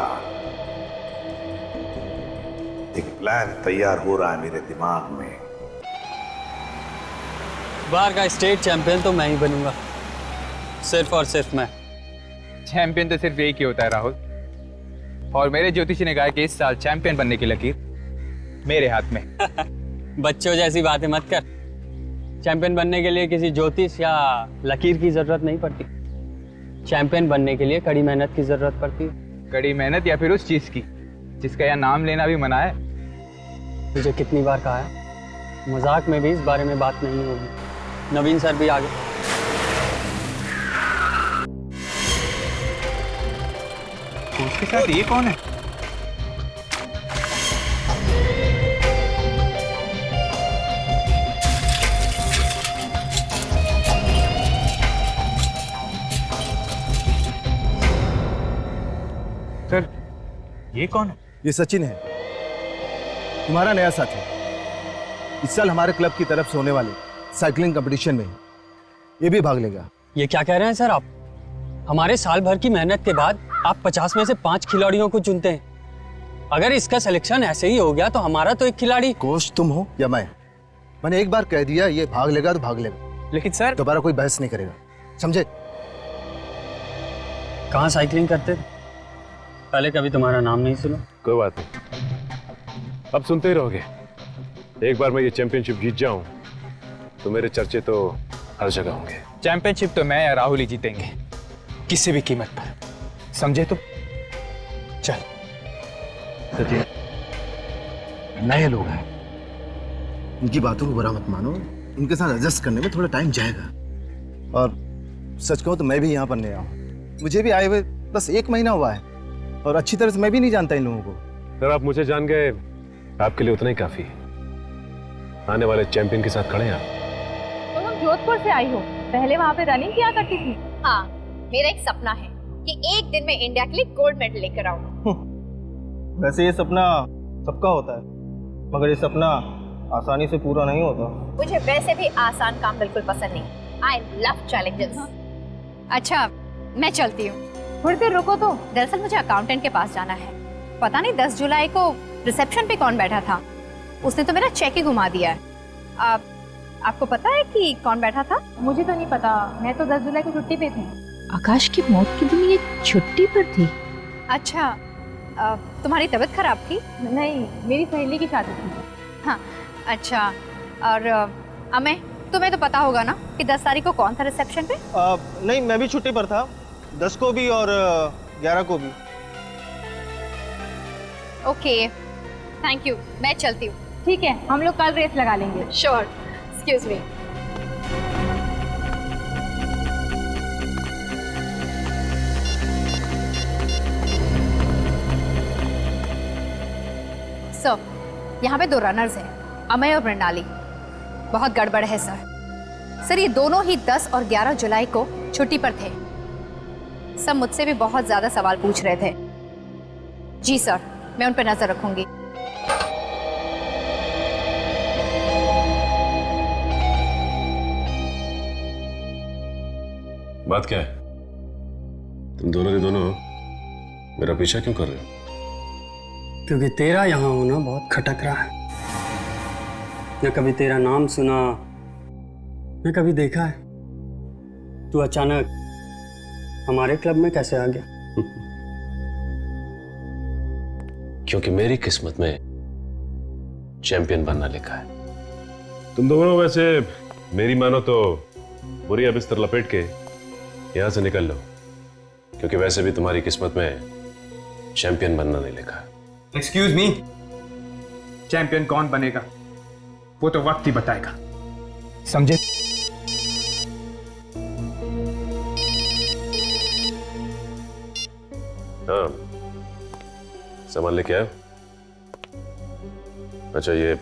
S5: एक प्लान तैयार हो रहा है मेरे दिमाग में।
S6: बार का स्टेट चैंपियन तो मैं ही बनूंगा, सिर्फ और सिर्फ मैं।
S18: चैंपियन तो सिर्फ एक ही होता है राहुल, और मेरे ज्योतिषी ने कहा कि इस साल चैंपियन बनने की लकीर मेरे हाथ में।
S6: बच्चों जैसी बातें मत कर। चैंपियन बनने के लिए किसी ज्योतिष या लकीर की जरूरत नहीं पड़ती। चैंपियन बनने के लिए कड़ी मेहनत की जरूरत पड़ती है।
S18: कड़ी मेहनत या फिर उस चीज की जिसका यहाँ नाम लेना भी मना है।
S6: तुझे कितनी बार कहा है, मजाक में भी इस बारे में बात नहीं होगी। नवीन सर भी आगे।
S18: उसके साथ ये कौन है? सर ये कौन है?
S2: ये सचिन है, तुम्हारा नया साथी। इस साल हमारे क्लब की तरफ से होने वाले साइकिलिंग कंपटीशन में ये भी भाग लेगा।
S6: ये क्या कह रहे हैं सर आप? हमारे साल भर की मेहनत के बाद आप 50 में से 5 खिलाड़ियों को चुनते हैं। अगर इसका सिलेक्शन ऐसे ही हो गया तो हमारा तो एक खिलाड़ी।
S2: कोच तुम हो या मैंने एक बार कह दिया ये भाग लेगा तो भाग लेगा।
S18: लेकिन सर
S2: दोबारा कोई बहस नहीं करेगा, समझे?
S19: कहाँ साइकिलिंग करते थे? पहले कभी तुम्हारा नाम नहीं सुना।
S11: कोई बात नहीं, अब सुनते ही रहोगे। एक बार मैं ये चैंपियनशिप जीत जाऊं तो मेरे चर्चे तो हर जगह होंगे।
S18: चैंपियनशिप तो मैं या राहुल ही जीतेंगे, किसी भी कीमत पर, समझे तुम? चल।
S2: सचिन, नए लोग हैं, उनकी बातों को बुरा मत मानो, उनके साथ एडजस्ट करने में थोड़ा टाइम जाएगा। और सच कहूं तो मैं भी यहाँ पर नया हूँ, मुझे भी आए हुए बस 1 महीना हुआ है और अच्छी तरह से मैं भी नहीं जानता इन लोगों को।
S11: अगर आप मुझे जान गए आपके लिए उतना ही काफी है। आने वाले चैंपियन के साथ खड़े हैं आप।
S20: तुम जोधपुर से आई हो, पहले वहाँ पे रनिंग किया करती थी।
S7: हाँ, मेरा एक सपना है कि एक दिन मैं इंडिया के लिए गोल्ड मेडल लेकर आऊँ।
S3: वैसे ये सपना सबका होता है, मगर ये सपना आसानी से पूरा नहीं होता।
S7: मुझे वैसे भी आसान काम बिल्कुल पसंद नहीं। I love challenges. अच्छा, मैं चलती हूँ। थोड़ी देर रुको तो। दरअसल मुझे अकाउंटेंट के पास जाना है। पता नहीं 10 जुलाई को रिसेप्शन पे कौन बैठा था, उसने तो मेरा चेक ही घुमा दिया है। आपको पता है कि कौन बैठा था?
S20: मुझे तो नहीं पता, मैं तो 10 जुलाई को छुट्टी पे थी।
S14: आकाश की मौत के दिन ये छुट्टी पर थी?
S7: अच्छा, तुम्हारी तबीयत खराब थी?
S20: नहीं, मेरी सहेली की शादी थी।
S7: हाँ, अच्छा। और अमेय, तुम्हें तो पता होगा ना कि 10 तारीख को कौन था रिसेप्शन पे?
S3: नहीं, मैं भी छुट्टी पर था, 10 को भी और 11 को भी।
S7: ओके, थैंक यू, मैं चलती हूँ।
S20: ठीक है, हम लोग कल रेस लगा लेंगे।
S7: Sure, excuse me. सर, यहाँ पे 2 रनर्स हैं, अमेय और मृणाली। बहुत गड़बड़ है सर। ये दोनों ही 10 और 11 जुलाई को छुट्टी पर थे। सब मुझसे भी बहुत ज्यादा सवाल पूछ रहे थे। जी सर, मैं उन पर नजर रखूंगी।
S11: बात क्या है? तुम दोनों के दोनों मेरा पीछा क्यों कर रहे हो?
S19: क्योंकि तेरा यहाँ होना बहुत खटक रहा है। न कभी तेरा नाम सुना, न कभी देखा है। तू अचानक हमारे क्लब में कैसे आ गया?
S11: क्योंकि मेरी किस्मत में चैंपियन बनना लिखा है। तुम दोनों वैसे मेरी मानो तो बुरी बिस्तर लपेट के यहां से निकल लो, क्योंकि वैसे भी तुम्हारी किस्मत में चैंपियन बनना नहीं लिखा है।
S18: एक्सक्यूज मी, चैंपियन कौन बनेगा वो तो वक्त ही बताएगा, समझे?
S11: हाँ, सामान लेके आए? अच्छा, ये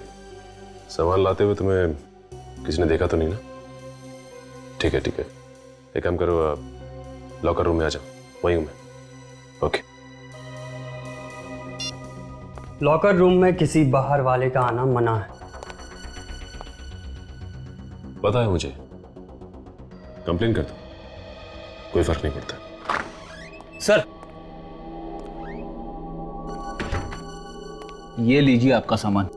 S11: सामान लाते हुए तुम्हें किसी ने देखा तो नहीं ना? ठीक है ठीक है, एक काम करो, लॉकर रूम में आ जाओ, वहीं हूं मैं। ओके।
S19: लॉकर रूम में किसी बाहर वाले का आना मना है।
S11: पता है मुझे, कंप्लेन कर दो, कोई फर्क नहीं पड़ता।
S10: सर, ये लीजिए आपका सामान,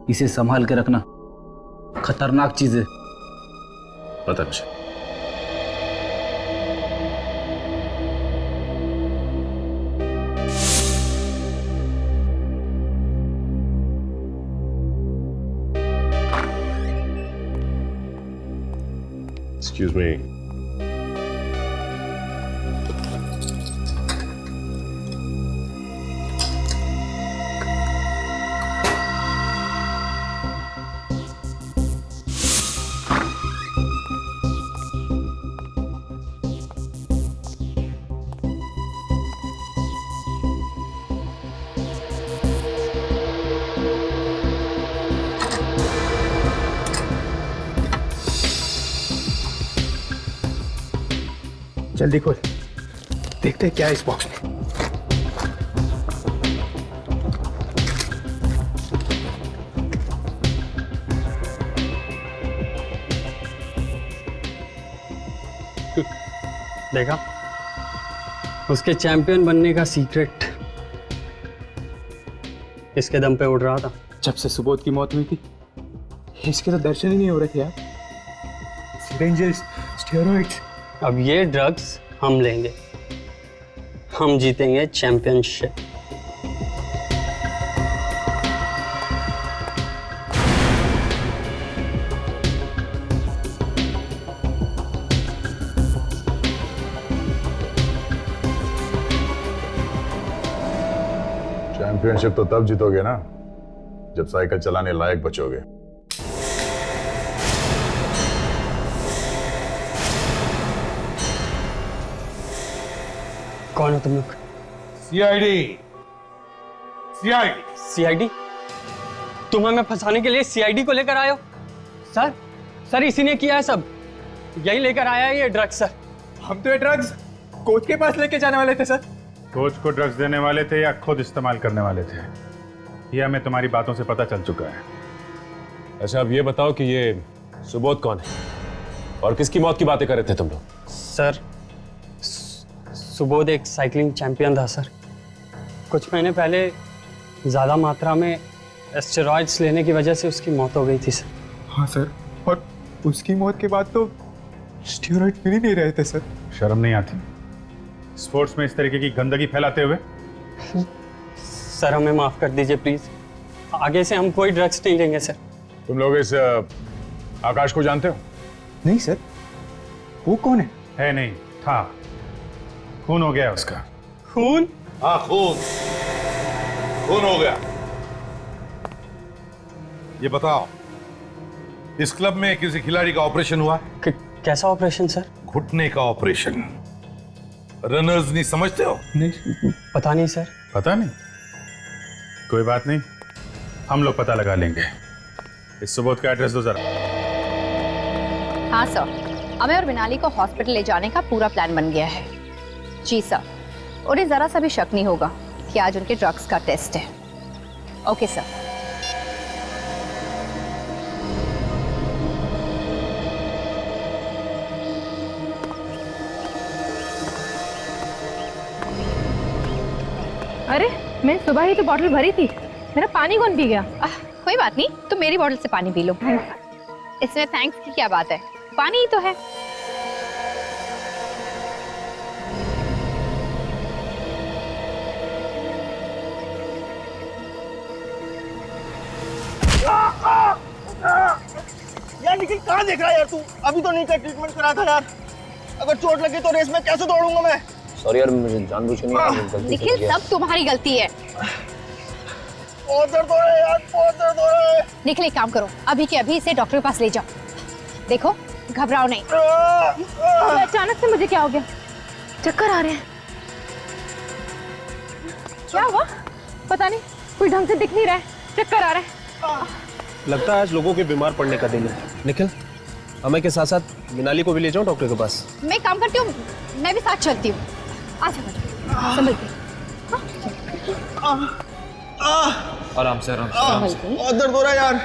S10: इसे संभाल के रखना, खतरनाक चीज है।
S11: पता मुझे। Excuse me.
S18: जल्दी खोल, देखते हैं क्या है इस बॉक्स में।
S19: देखा, उसके चैंपियन बनने का सीक्रेट इसके दम पे उड़ रहा था।
S18: जब से सुबोध की मौत हुई थी, इसके तो दर्शन ही नहीं हो रहे थे यार। Dangerous steroids.
S19: अब ये ड्रग्स हम लेंगे, हम जीतेंगे चैंपियनशिप।
S9: चैंपियनशिप तो तब जीतोगे ना जब साइकिल चलाने लायक बचोगे।
S19: कौन हो तुम लोग?
S5: सीआईडी। सीआईडी।
S19: सीआईडी? तुम हमें फंसाने के लिए सीआईडी को लेकर आए हो? सर, सर इसी ने किया है सब। यही लेकर आया है ये ड्रग्स सर।
S18: हम तो ये ड्रग्स कोच के पास लेके जाने वाले थे सर।
S13: कोच को ड्रग्स देने वाले थे या खुद इस्तेमाल करने वाले थे, यह हमें तुम्हारी बातों से पता चल चुका है।
S11: अच्छा अब ये बताओ कि ये सुबोध कौन है और किसकी मौत की बातें कर रहे थे तुम लोग?
S19: सर, सुबोध एक साइकिलिंग चैंपियन था सर। कुछ महीने पहले ज़्यादा मात्रा में एस्टेरॉइड्स लेने की वजह से उसकी मौत हो गई थी सर।
S18: हाँ सर, और उसकी मौत के बाद तो स्टेरॉइड मिल ही नहीं रहे थे सर।
S13: शर्म नहीं आती स्पोर्ट्स में इस तरीके की गंदगी फैलाते हुए?
S19: सर हमें माफ कर दीजिए प्लीज, आगे से हम कोई ड्रग्स नहीं लेंगे सर।
S9: तुम लोग इस आकाश को जानते हो?
S18: नहीं सर, वो कौन है?
S13: है नहीं, था। खून हो गया उसका।
S19: खून?
S5: हाँ खून, खून हो गया। ये बताओ, इस क्लब में किसी खिलाड़ी का ऑपरेशन हुआ?
S19: कैसा ऑपरेशन सर?
S5: घुटने का ऑपरेशन। रनर्स नहीं समझते हो?
S19: नहीं, पता नहीं सर।
S13: पता नहीं? कोई बात नहीं, हम लोग पता लगा लेंगे। इस सुबोध का एड्रेस दो जरा।
S7: हाँ सर, हमें और मिनाली को हॉस्पिटल ले जाने का पूरा प्लान बन गया है। जी सर, उन्हें जरा सा भी शक नहीं होगा कि आज उनके ड्रग्स का टेस्ट है। Okay sir.
S20: अरे मैं सुबह ही तो बॉटल भरी थी, मेरा पानी कौन पी गया?
S7: कोई बात नहीं, तुम मेरी बोतल से पानी पी लो। इसमें थैंक्स की क्या बात है, पानी ही तो है।
S3: यार निखिल कहाँ देख रहा है यार तू? अभी तो नहीं का ट्रीटमेंट करा था यार। अगर चोट लगी तो रेस में कैसे दौड़ूंगा मैं?
S15: सॉरी यार, मुझे जानबूझ के नहीं।
S7: निखिल सब तुम्हारी गलती है।
S3: बहुत दर्द हो रहा है यार, बहुत दर्द हो रहा है।
S7: निखिल एक काम करो, अभी के अभी इसे डॉक्टर के पास ले जाओ। देखो घबराओ नहीं।
S20: तो अचानक से मुझे क्या हो गया? चक्कर आ रहे हैं। क्या हुआ? पता नहीं, कोई ढंग से दिख नहीं रहा है, चक्कर आ रहा है।
S2: लगता है आज लोगों के बीमार पड़ने का दिन है। निखिल, हमें के साथ साथ मिनाली को भी ले जाओ डॉक्टर के पास।
S7: मैं काम करती हूँ, मैं भी साथ चलती हूँ। अच्छा संभल के।
S15: आराम से, आराम से।
S3: बहुत दर्द हो रहा है यार,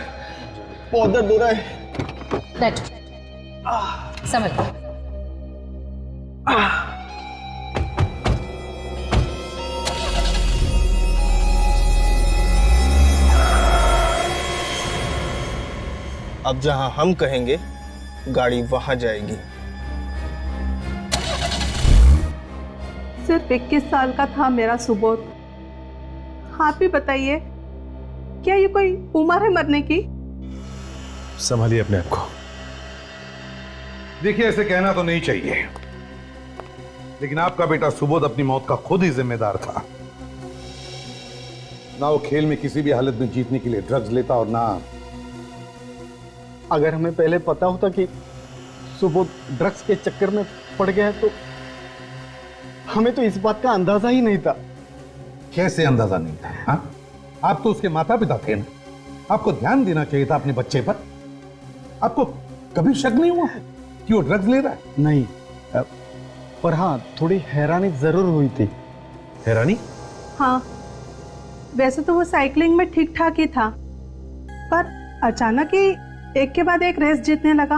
S3: बहुत दर्द हो रहा है।
S7: बैठ, संभल के।
S3: अब जहां हम कहेंगे गाड़ी वहां जाएगी।
S14: सिर्फ 21 साल का था मेरा सुबोध। आप ही बताइए, क्या ये कोई उम्र है मरने की?
S11: संभालिए अपने आप को।
S5: देखिए ऐसे कहना तो नहीं चाहिए, लेकिन आपका बेटा सुबोध अपनी मौत का खुद ही जिम्मेदार था। ना वो खेल में किसी भी हालत में जीतने के लिए ड्रग्स लेता और ना।
S12: अगर हमें पहले पता होता कि सुबोध ड्रग्स के चक्कर में पड़ गया है तो हमें तो इस बात का अंदाजा ही नहीं था।
S5: कैसे अंदाजा नहीं था? हाँ? आप तो उसके माता पिता थे ना, आपको ध्यान देना चाहिए था अपने बच्चे पर। आपको कभी शक नहीं हुआ कि वो ड्रग्स ले रहा है?
S12: नहीं, पर हाँ थोड़ी हैरानी जरूर हुई थी।
S11: हैरानी?
S14: हाँ, वैसे तो वो साइकिलिंग में ठीक ठाक ही था, पर अचानक ही एक के बाद एक रेस जीतने लगा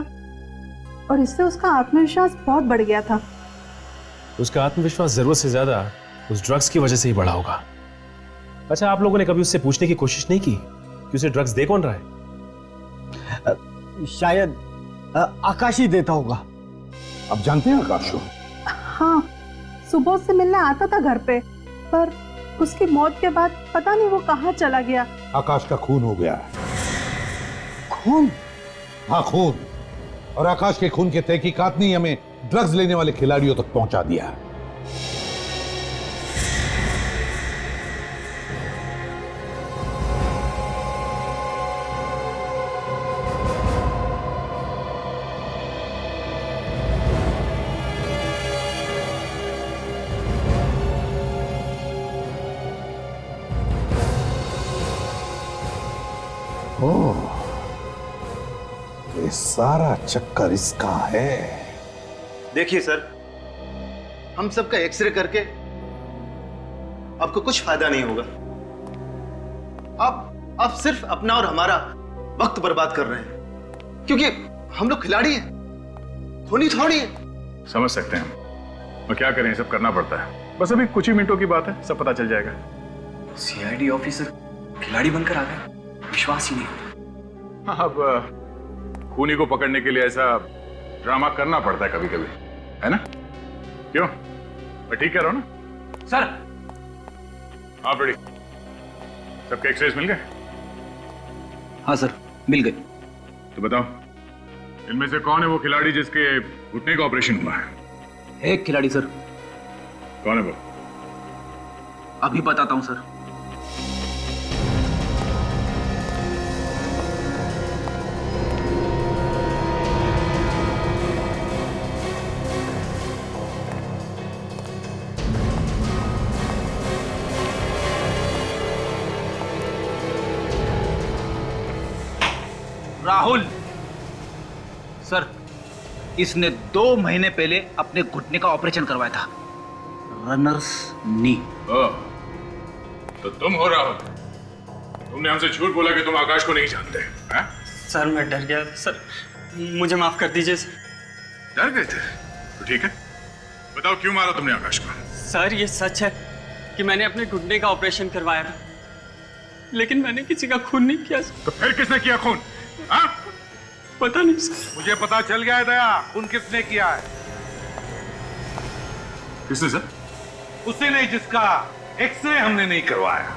S14: और इससे उसका आत्मविश्वास बहुत बढ़ गया था।
S11: उसका आत्मविश्वास जरूरत से ज्यादा उस ड्रग्स की वजह से ही बढ़ा होगा। अच्छा, आप लोगों ने कभी उससे पूछने की कोशिश नहीं की कि उसे ड्रग्स दे कौन रहा है?
S12: शायद आकाश ही देता होगा।
S5: आप जानते हैं आकाश को?
S14: हाँ, सुबह से मिलने आता था घर पे, पर उसकी मौत के बाद पता नहीं वो कहाँ चला गया।
S5: आकाश का खून हो गया।
S14: खून?
S5: हाँ, खून। और आकाश के खून के तहकीकात ने हमें ड्रग्स लेने वाले खिलाड़ियों तक पहुंचा दिया। ओह, ये सारा चक्कर इसका है।
S2: देखिए सर, हम सबका एक्सरे करके आपको कुछ फायदा नहीं होगा। आप सिर्फ अपना और हमारा वक्त बर्बाद कर रहे हैं, क्योंकि हम लोग खिलाड़ी हैं, खूनी थोड़ी है।
S9: समझ सकते हैं हम, और क्या करें, सब करना पड़ता है। बस अभी कुछ ही मिनटों की बात है, सब पता चल जाएगा।
S6: सीआईडी ऑफिसर खिलाड़ी बनकर आ गए, विश्वास ही नहीं होता।
S9: हाँ, अब खूनी को पकड़ने के लिए ऐसा ड्रामा करना पड़ता है कभी कभी, है ना? क्यों, मैं ठीक कह रहा हूं ना
S10: सर?
S9: हाँ रेडी, सबके एक्सरेज मिल गए?
S10: हाँ सर, मिल गए।
S9: तो बताओ, इनमें से कौन है वो खिलाड़ी जिसके घुटने का ऑपरेशन हुआ है?
S10: एक खिलाड़ी सर।
S9: कौन है वो?
S10: अभी बताता हूं सर। राहुल सर, इसने 2 महीने पहले अपने घुटने का ऑपरेशन करवाया था, रनर्स नी।
S9: तो तुम हो राहुल? तुमने हमसे झूठ बोला कि तुम आकाश को नहीं जानते हैं?
S19: सर मैं डर गया सर, मुझे माफ कर दीजिए सर।
S9: डर गए थे? तो ठीक है, बताओ क्यों मारा तुमने आकाश को?
S19: सर ये सच है कि मैंने अपने घुटने का ऑपरेशन करवाया था, लेकिन मैंने किसी का खून नहीं किया सर।
S9: तो फिर किसने किया खून? हाँ?
S19: पता नहीं सर।
S5: मुझे पता चल गया है दया, खून किसने किया है।
S9: किसने सर?
S5: उसी ने जिसका एक्सरे हमने नहीं करवाया।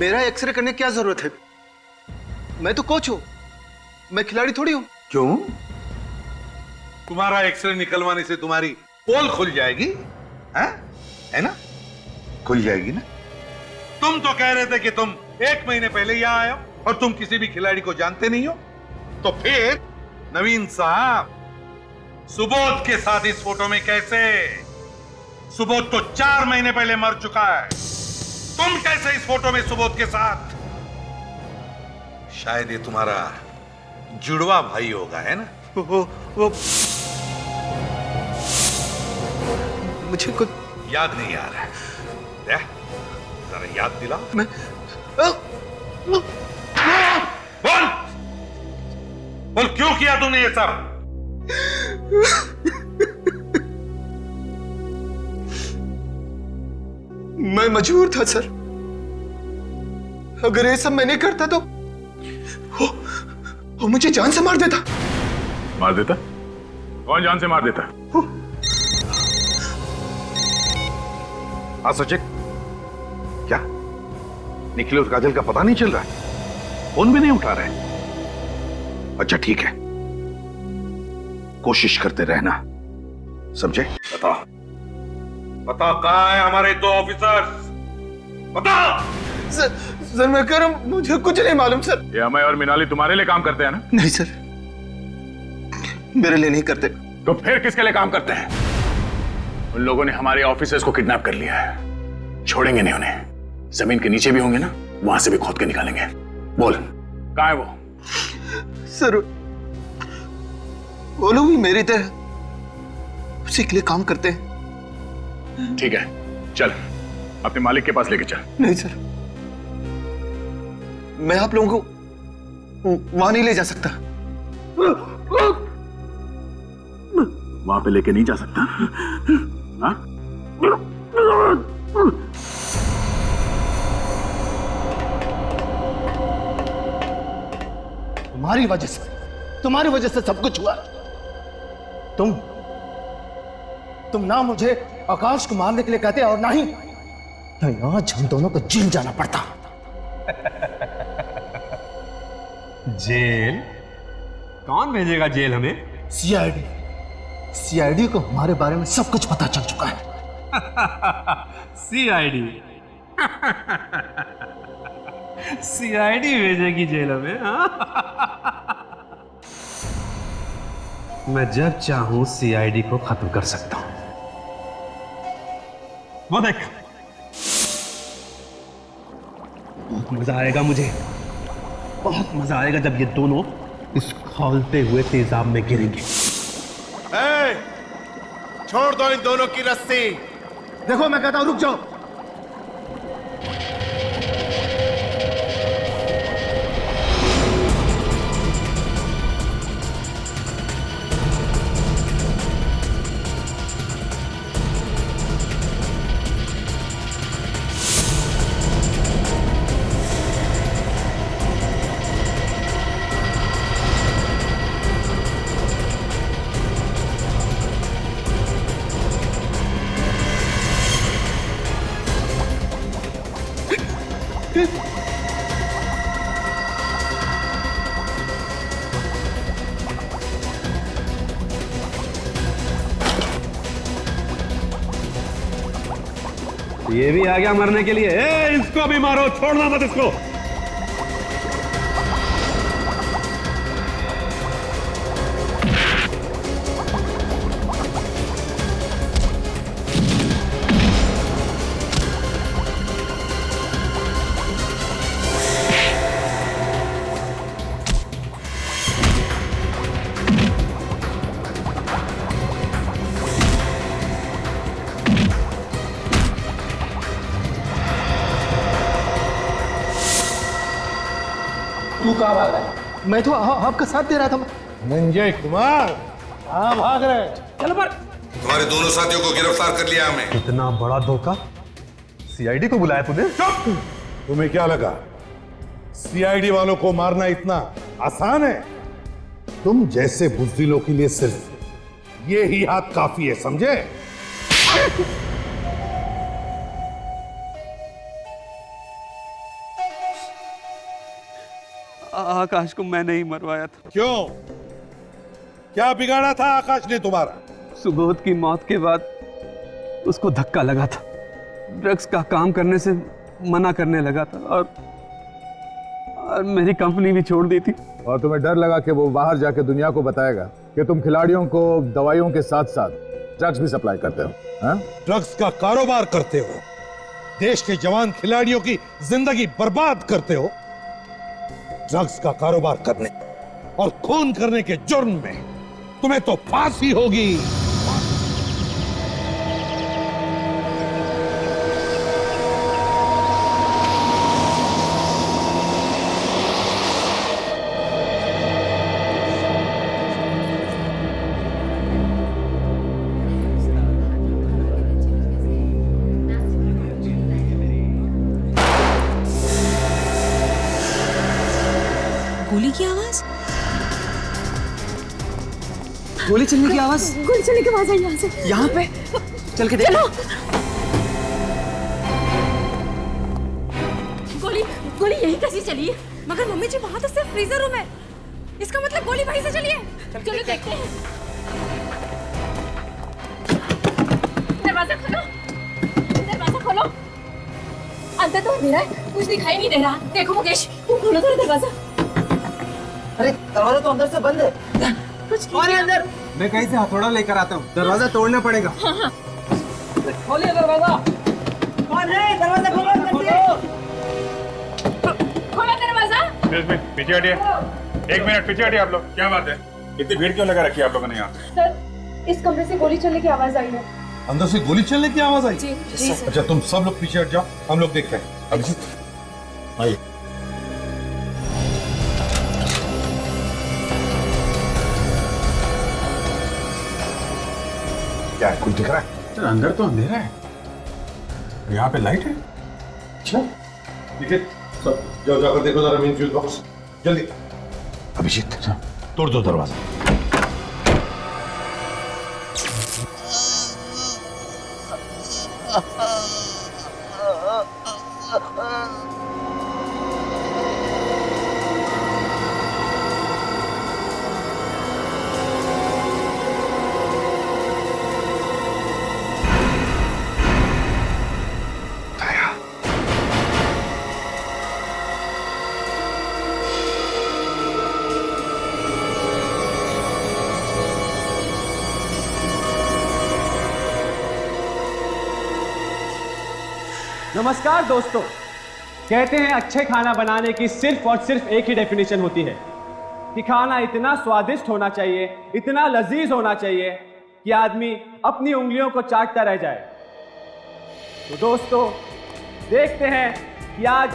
S2: मेरा एक्सरे करने की क्या जरूरत है? मैं तो कोच हूं, मैं खिलाड़ी थोड़ी हूं।
S5: क्यों? तुम्हारा एक्सरे निकलवाने से तुम्हारी पोल खुल जाएगी, है ना? खुल जाएगी ना? तुम तो कह रहे थे कि तुम 1 महीने पहले यहां आए हो और तुम किसी भी खिलाड़ी को जानते नहीं हो। तो फिर नवीन साहब, सुबोध के साथ इस फोटो में कैसे? सुबोध तो 4 महीने पहले मर चुका है, तुम कैसे इस फोटो में सुबोध के साथ? शायद ये तुम्हारा जुड़वा भाई होगा, है ना?
S2: वो मुझे कुछ
S5: याद नहीं आ रहा है। जरा याद दिला।
S2: मैं
S5: बोल क्यों किया तूने ये सब?
S2: मैं मजबूर था सर, अगर ये सब मैं नहीं करता तो वो मुझे जान से मार देता।
S9: मार देता? कौन जान से मार देता?
S5: हाँ सचिन, क्या निखिल और काजल का पता नहीं चल रहा है? फोन भी नहीं उठा रहे? अच्छा ठीक है, कोशिश करते रहना, समझे? बताओ बताओ, कहाँ है हमारे 2 ऑफिसर्स? बताओ।
S2: सर मैं कह रहा हूं, मुझे कुछ नहीं मालूम सर।
S9: ये अमय और मिनाली तुम्हारे लिए काम करते हैं ना?
S2: नहीं सर, मेरे लिए नहीं करते।
S9: तो फिर किसके लिए काम करते हैं? उन लोगों ने हमारे ऑफिसर्स को किडनैप कर लिया है, छोड़ेंगे नहीं उन्हें। जमीन के नीचे भी होंगे ना, वहां से भी खोद के निकालेंगे। बोल कहां है वो?
S2: सर वो लोग भी मेरी तरह उसी के लिए काम करते हैं।
S9: ठीक है, चल अपने मालिक के पास लेके चल।
S2: नहीं सर, मैं आप लोगों को वहां नहीं ले जा सकता।
S9: वहां पे लेके नहीं जा सकता? हाँ?
S2: तुम्हारी वजह से सब कुछ हुआ। तुम ना मुझे आकाश को मारने के लिए कहते और ना ही आज हम दोनों को जेल जाना पड़ता।
S11: जेल? कौन भेजेगा जेल हमें?
S2: सीआईडी को हमारे बारे में सब कुछ पता चल चुका है।
S11: सीआईडी? सीआईडी भेजेगी जेल हमें? मैं जब चाहूं सीआईडी को खत्म कर सकता हूं। वो देख, बहुत मजा आएगा मुझे, बहुत मजा आएगा जब ये दोनों इस खौलते हुए तेजाब में गिरेंगे।
S2: छोड़ दो इन दोनों की रस्सी। देखो मैं कहता हूं रुक जाओ।
S11: ये भी आ गया मरने के लिए। इसको भी मारो, छोड़ना मत इसको।
S3: तू कहाँ भाग रहा है? मैं तो आपका साथ दे रहा था।
S5: मंजय कुमार कहाँ भाग रहे?
S3: चलो पर
S21: तुम्हारे दोनों साथियों को गिरफ्तार कर लिया हमने।
S11: इतना बड़ा धोखा? सीआईडी को बुलाया तूने?
S5: तुम्हें क्या लगा सीआईडी वालों को मारना इतना आसान है? तुम जैसे बुज़दिलों के लिए सिर्फ ये ही हाथ काफी है, समझे?
S11: आकाश को मैं नहीं मरवाया था।
S5: क्यों? क्या बिगाड़ा था आकाश ने तुम्हारा?
S11: सुबोध की मौत के बाद उसको धक्का लगा था, ड्रग्स का काम करने से मना करने लगा था और मेरी कंपनी भी छोड़ दी थी।
S9: और तुम्हें डर लगा कि वो बाहर जाके दुनिया को बताएगा कि तुम खिलाड़ियों को दवाइयों के साथ साथ ड्रग्स भी सप्लाई करते हो?
S5: ड्रग्स का कारोबार करते हो, देश के जवान खिलाड़ियों की जिंदगी बर्बाद करते हो। ड्रग्स का कारोबार करने और खून करने के जुर्म में तुम्हें तो फांसी होगी।
S14: गोली की आवाज?
S3: गोली चलने की आवाज?
S14: गोली चलने की आवाज आई यहाँ से।
S3: यहाँ पे? चल के देख।
S20: गोली गोली यही कैसी चली है? मगर मम्मी जी वहाँ तो सिर्फ फ्रीजर रूम है, इसका मतलब गोली वहीं से चली है। चलो देखते हैं। दरवाजा खोलो, दरवाजा खोलो। अंदर तो अंधेरा है, कुछ दिखाई नहीं दे रहा। देखो मुकेश, तुम खोलो थोड़ा दरवाजा।
S3: अरे दरवाजा तो अंदर से बंद है।
S20: कुछ
S3: कौन है अंदर?
S4: मैं कहीं से हथौड़ा लेकर आता हूँ, दरवाजा तोड़ना पड़ेगा।
S20: हाँ हाँ।
S3: खोलिए दरवाजा। कौन है? दरवाजा खोलो अंदर से।
S20: खोलो दरवाजा।
S13: पीछे हटिए, एक मिनट पीछे हटिए आप लोग। क्या बात है, इतनी भीड़ क्यों लगा रखी है आप लोगों ने यहाँ?
S20: सर, इस कमरे से गोली चलने की आवाज आई है।
S5: अंदर से गोली चलने की आवाज आई?
S20: जी, जी सर।
S5: अच्छा तुम सब लोग पीछे हट जाओ, हम लोग देखते हैं। अभिजीत आइए। क्या है, कुछ दिख रहा है?
S13: सर अंदर तो अंधेरा है, यहाँ पे लाइट है।
S5: अच्छा ठीक है, सब जाओ, जाकर देखो जरा मेन फ्यूज बॉक्स, जल्दी। अभिजीत तोड़ दो दरवाजा।
S8: नमस्कार दोस्तों। कहते हैं अच्छे खाना बनाने की सिर्फ और सिर्फ एक ही डेफिनेशन होती है कि खाना इतना स्वादिष्ट होना चाहिए, इतना लजीज होना चाहिए कि आदमी अपनी उंगलियों को चाटता रह जाए। तो दोस्तों देखते हैं कि आज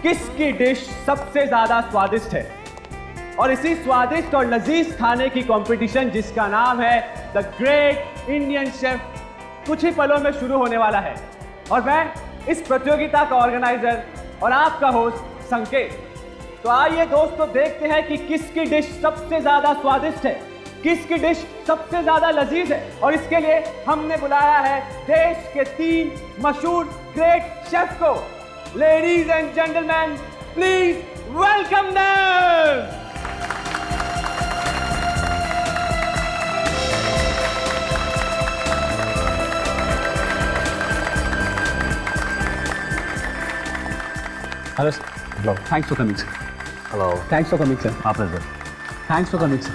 S8: किसकी डिश सबसे ज्यादा स्वादिष्ट है। और इसी स्वादिष्ट और लजीज खाने की कंपटीशन जिसका नाम है द ग्रेट इंडियन शेफ कुछ ही पलों में शुरू होने वाला है। और मैं इस प्रतियोगिता का ऑर्गेनाइजर और आपका होस्ट संकेत। तो आइए दोस्तों देखते हैं कि किसकी डिश सबसे ज्यादा स्वादिष्ट है, किसकी डिश सबसे ज्यादा लजीज है। और इसके लिए हमने बुलाया है देश के 3 मशहूर ग्रेट शेफ को। Ladies and gentleman, please welcome them.
S4: Hello, sir. Hello. Thanks for coming, sir.
S2: Hello.
S4: Thanks for coming, sir.
S2: आप इधर।
S4: Thanks for coming, sir.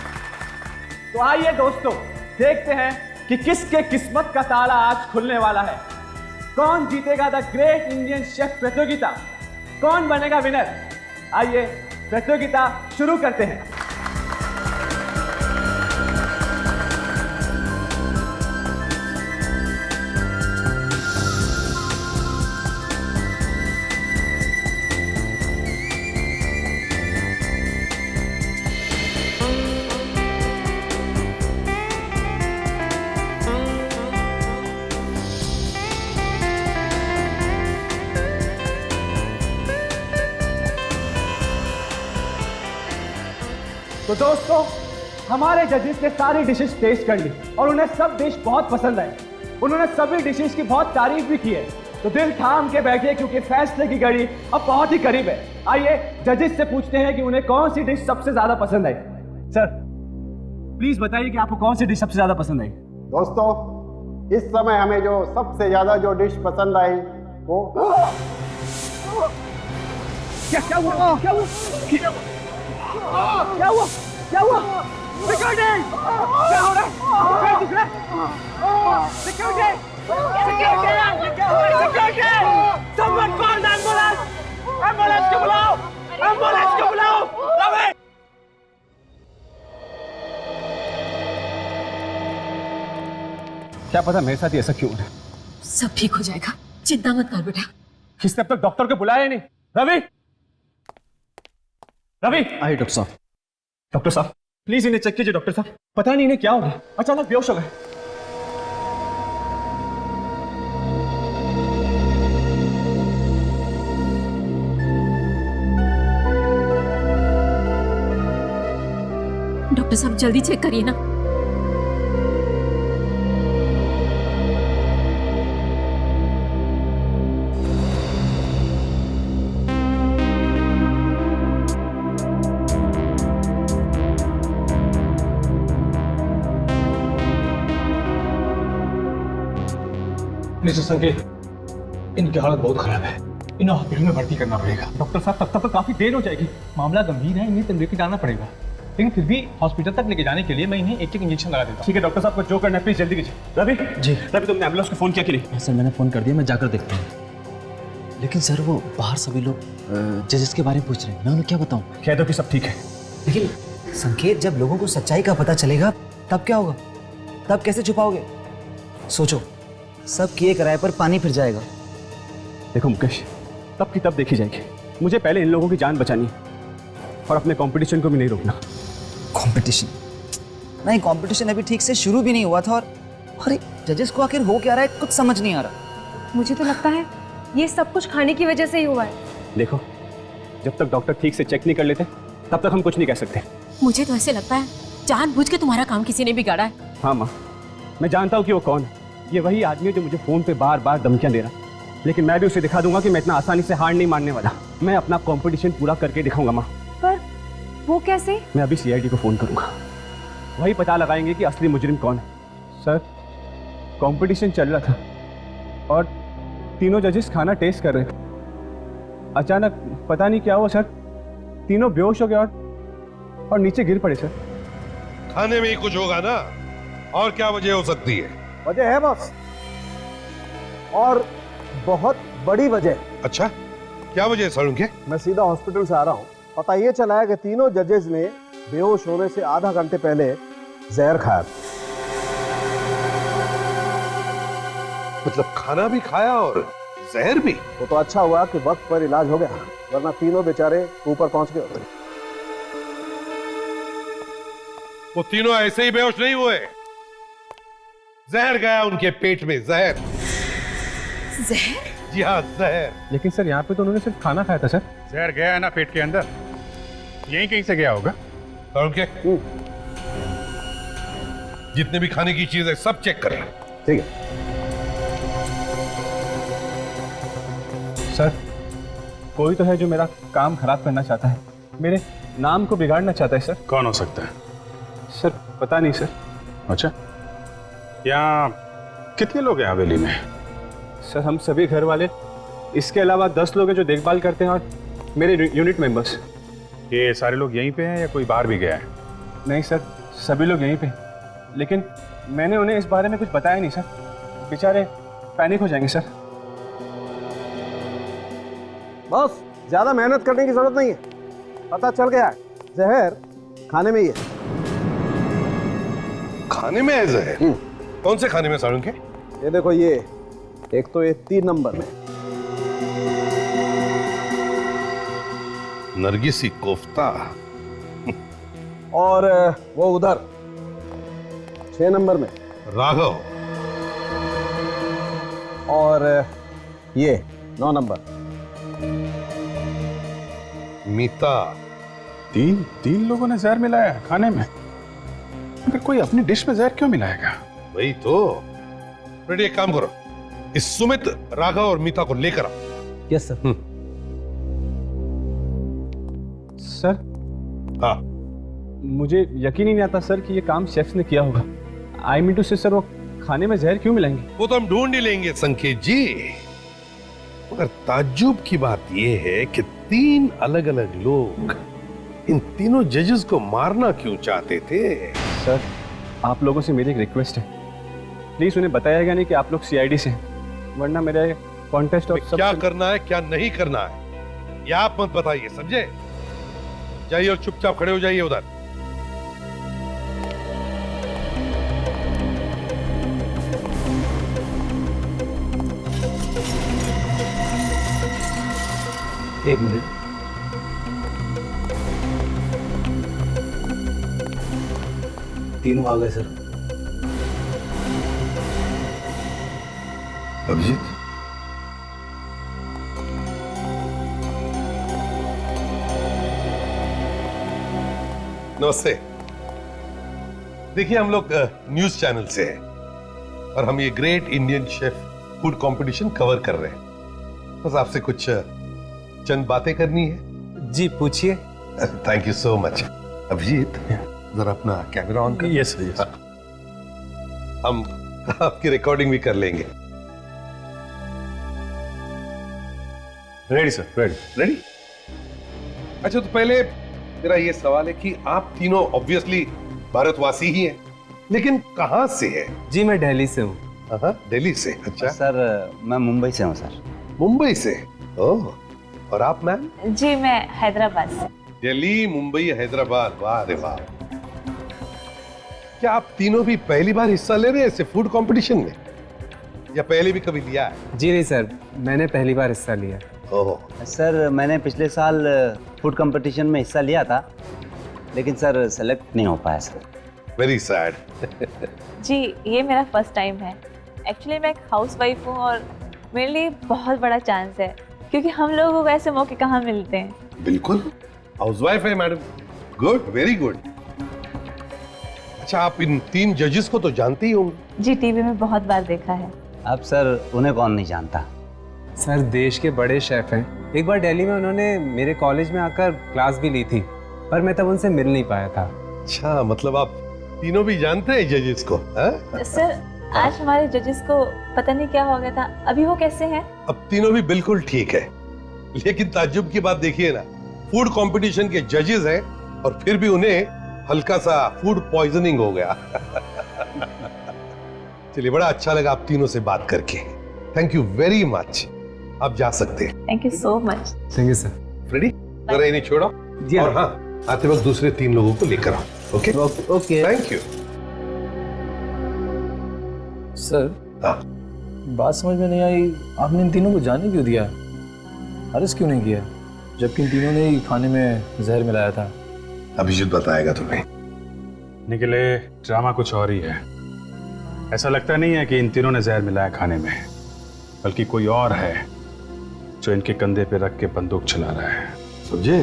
S8: तो आइए दोस्तों देखते हैं कि किसके किस्मत का ताला आज खुलने वाला है। कौन जीतेगा द ग्रेट इंडियन शेफ प्रतियोगिता, कौन बनेगा विनर। आइए प्रतियोगिता शुरू करते हैं। तो दोस्तों हमारे जजेस ने सारी डिशेस टेस्ट कर ली और उन्हें सब डिश बहुत पसंद आई। उन्होंने सभी डिशेस की बहुत तारीफ भी की है। तो दिल थाम के बैठिए क्योंकि फैसले की घड़ी अब बहुत ही करीब है। आइए जजेस से पूछते हैं कि उन्हें कौन सी डिश सबसे ज्यादा पसंद आई। सर प्लीज बताइए कि आपको कौन सी डिश सबसे ज्यादा पसंद आई।
S12: दोस्तों इस समय हमें जो सबसे ज्यादा जो डिश पसंद आई वो
S8: क्या हुआ क्या हुआ क्या हुआ क्या हुआ? सिक्योरिटी क्या हो रहा है? दिख रहा है? Security security someone call ambulance, ambulance को बुलाओ, एम्बुलेंस को बुलाओ। रवि क्या पता मेरे साथ ही ऐसा क्यों हो रहा है।
S20: सब ठीक हो जाएगा, चिंता मत कर बेटा।
S8: किसने अब तक डॉक्टर को बुलाया नहीं? रवि रवि
S6: आइए डॉक्टर साहब।
S8: डॉक्टर साहब प्लीज इन्हें चेक कीजिए। डॉक्टर साहब पता नहीं इन्हें क्या हो गया, अचानक बेहोश हो गए।
S20: डॉक्टर साहब जल्दी चेक करिए ना।
S8: मिस्टर संकेत, इनकी हालत बहुत खराब है, इन्हें हॉस्पिटल में भर्ती करना पड़ेगा। डॉक्टर साहब तब तक काफी देर हो जाएगी।
S16: मामला गंभीर है, इन्हें तंदुरुस्ती डालना पड़ेगा, लेकिन फिर भी हॉस्पिटल तक लेके जाने के लिए मैं इन्हें एक इंजेक्शन लगा देता हूँ।
S8: ठीक है डॉक्टर साहब को जो करना है प्लीज जल्दी कीजिए। रवि जी रवि तुमने एम्बुलेंस को फोन किया कि नहीं?
S6: सर मैंने फोन कर दिया, मैं जाकर देखता हूँ। लेकिन सर वो बाहर सभी लोग जजेस के बारे में पूछ रहे हैं, मैं उन्हें क्या बताऊँ?
S8: कह दो कि सब ठीक है।
S17: लेकिन संकेत जब लोगों को सच्चाई का पता चलेगा तब क्या होगा? तब कैसे छुपाओगे? सोचो सब किए कराए पर पानी फिर जाएगा।
S8: देखो मुकेश, तब की तब देखी जाएगी। मुझे पहले इन लोगों की जान बचानी है और अपने कंपटीशन को भी नहीं रोकना।
S17: कंपटीशन नहीं, कंपटीशन अभी ठीक से शुरू भी नहीं हुआ था और अरे जजेस को आखिर हो क्या रहा है कुछ समझ नहीं आ रहा।
S14: मुझे तो लगता है ये सब कुछ खाने की वजह से ही हुआ है।
S8: देखो जब तक डॉक्टर ठीक से चेक नहीं कर लेते तब तक हम कुछ नहीं कह सकते।
S20: मुझे तो ऐसे लगता है जानबूझ के तुम्हारा काम किसी ने बिगाड़ा है।
S8: हाँ माँ, मैं जानता हूँ कि वो कौन है। ये वही आदमी है जो मुझे फोन पे बार बार धमकियां दे रहा है। लेकिन मैं भी उसे दिखा दूंगा कि मैं इतना आसानी से हार नहीं मानने वाला। मैं अपना कंपटीशन पूरा करके दिखाऊंगा माँ।
S7: पर वो कैसे?
S8: मैं अभी सीआईडी को फोन करूंगा, वही पता लगाएंगे कि असली मुजरिम कौन है। सर, कंपटीशन चल रहा था और तीनों जजेस खाना टेस्ट कर रहे थे। अचानक पता नहीं क्या हुआ सर, तीनों बेहोश हो गए और नीचे गिर पड़े सर।
S5: खाने में ही कुछ होगा ना, और क्या वजह हो सकती है?
S12: वजह है बॉस, और बहुत बड़ी वजह।
S5: अच्छा, क्या वजह है सारुण के?
S12: मैं सीधा हॉस्पिटल से आ रहा हूँ। पता ये चला है कि तीनों जजेस ने बेहोश होने से आधा घंटे पहले जहर खाया।
S5: मतलब खाना भी खाया और जहर भी?
S12: वो तो अच्छा हुआ कि वक्त पर इलाज हो गया, वरना तीनों बेचारे ऊपर पहुंच गए होते।
S5: वो तीनों ऐसे ही बेहोश नहीं हुए, जहर गया उनके पेट में, जहर।
S7: जहर?
S5: जी हाँ, जहर।
S8: लेकिन सर यहाँ पे तो उन्होंने सिर्फ खाना खाया था सर।
S13: जहर गया है ना पेट के अंदर, यहीं कहीं से गया होगा।
S5: और उनके जितने भी खाने की चीजें सब चेक करें।
S12: ठीक है
S8: सर, कोई तो है जो मेरा काम खराब करना चाहता है, मेरे नाम को बिगाड़ना चाहता है सर।
S13: कौन हो सकता है?
S8: सर पता नहीं सर।
S13: अच्छा, यहाँ कितने लोग हैं हवेली में?
S8: सर हम सभी घर वाले, इसके अलावा 10 लोग हैं जो देखभाल करते हैं और मेरे यूनिट मेंबर्स।
S13: ये सारे लोग यहीं पे हैं या कोई बाहर भी गया है?
S8: नहीं सर, सभी लोग यहीं पे, लेकिन मैंने उन्हें इस बारे में कुछ बताया नहीं सर, बेचारे पैनिक हो जाएंगे सर।
S12: बस ज्यादा मेहनत करने की जरूरत नहीं है, पता चल गया है जहर खाने में ही है।
S5: खाने में है जहर? कौन से खाने में सारुण के?
S12: ये देखो, ये एक तो ये 3 नंबर में
S5: नरगिसी कोफ्ता,
S12: और वो उधर 6 नंबर में
S5: राघव,
S12: और ये 9 नंबर
S5: मीता।
S13: तीन लोगों ने जहर मिलाया है खाने में। अगर कोई अपनी डिश में जहर क्यों मिलाएगा?
S5: वही तो। रेडी, एक काम करो, इस सुमित, राघव और मीता को लेकर आओ।
S8: Yes sir. सर,
S5: हाँ,
S8: मुझे यकीन ही नहीं आता सर कि ये काम शेफ्स ने किया होगा। आई मीन टू से सर, वो खाने में जहर क्यों मिलाएंगे?
S5: वो तो हम ढूंढ ही लेंगे संकेत जी, मगर ताज्जुब की बात यह है कि 3 अलग अलग लोग इन तीनों जजेस को मारना क्यों चाहते थे?
S8: सर, आप लोगों से मेरी एक रिक्वेस्ट है, प्लीज उन्हें बताइएगा नहीं कि आप लोग सीआईडी से हैं, वरना मेरा कॉन्टेस्ट और
S5: क्या करना है क्या नहीं करना है ये आप मत बताइए, समझे? जाइए और चुपचाप खड़े हो जाइए उधर।
S10: एक मिनट, तीनों आ गए सर।
S5: अभिजीत, नमस्ते। देखिए, हम लोग न्यूज चैनल से हैं और हम ये great Indian chef food competition cover कर रहे हैं। बस आपसे कुछ चंद बातें करनी है।
S6: जी पूछिए।
S5: Thank you so much. Abhijeet, जरा अपना कैमरा ऑन कर।
S13: Yes yes.
S5: हम आपकी रिकॉर्डिंग भी कर लेंगे।
S13: Ready sir, ready.
S5: रेडी? अच्छा, तो पहले मेरा ये सवाल है कि आप तीनों ऑब्वियसली भारतवासी ही हैं, लेकिन कहाँ से है?
S6: जी मैं दिल्ली से हूँ।
S5: दिल्ली से? अच्छा
S17: सर, मैं मुंबई से हूँ सर।
S5: मुंबई से? ओह, और आप मैम?
S20: जी मैं हैदराबाद से।
S5: दिल्ली, मुंबई, हैदराबाद, वाह रे वाह। क्या आप तीनों भी पहली बार हिस्सा ले रहे हैं ऐसे फूड कंपटीशन में, या पहले भी कभी लिया है?
S6: जी नहीं सर, मैंने पहली बार हिस्सा लिया।
S5: ओह
S17: सर, मैंने पिछले साल फूड कंपटीशन में हिस्सा लिया था, लेकिन सर सेलेक्ट नहीं हो पाया सर।
S5: Very sad.
S20: जी ये मेरा फर्स्ट टाइम है। एक्चुअली मैं एक हाउसवाइफ हूँ और मेरे लिए बहुत बड़ा चांस है, क्योंकि हम लोगों को वैसे मौके कहाँ मिलते हैं।
S5: बिल्कुल, हाउसवाइफ है मैडम। Good, very good. अच्छा, आप इन 3 जजेस को तो जानते ही होंगे?
S20: जी टीवी में बहुत बार देखा है।
S17: अब सर, उन्हें कौन नहीं जानता।
S6: सर देश के बड़े शेफ हैं। एक बार दिल्ली में उन्होंने मेरे कॉलेज में आकर क्लास भी ली थी, पर मैं तब उनसे मिल नहीं पाया था।
S5: अच्छा, मतलब आप तीनों भी जानते हैं जजेस को?
S20: सर आज हमारे जजेस को पता नहीं क्या हो गया था, अभी वो कैसे हैं?
S5: अब तीनों भी बिल्कुल ठीक है, लेकिन ताज्जुब की बात देखिए ना, फूड कंपटीशन के जजेस हैं और फिर भी उन्हें हल्का सा फूड पॉइजनिंग हो गया। चलिए, बड़ा अच्छा लगा आप तीनों से बात करके। Thank you very much. आप जा सकते हैं।
S20: Thank you so much.
S6: Thank you sir.
S5: Freddie, जरा इन्हें छोड़ो और हाँ, आते वक्त दूसरे 3 लोगों को लेकर आओ। Okay
S3: okay,
S5: thank you.
S10: Sir, बात समझ में नहीं आई, आपने इन तीनों को जाने क्यों दिया? अरेस्ट क्यों नहीं किया, जबकि इन तीनों ने ही खाने में जहर मिलाया था?
S5: अभिजीत बताएगा तुम्हें।
S13: निकले ड्रामा कुछ और ही है। ऐसा लगता नहीं है कि इन तीनों ने जहर मिलाया खाने में, बल्कि कोई और है जो इनके कंधे पे रख के बंदूक चला रहा है।
S5: समझे?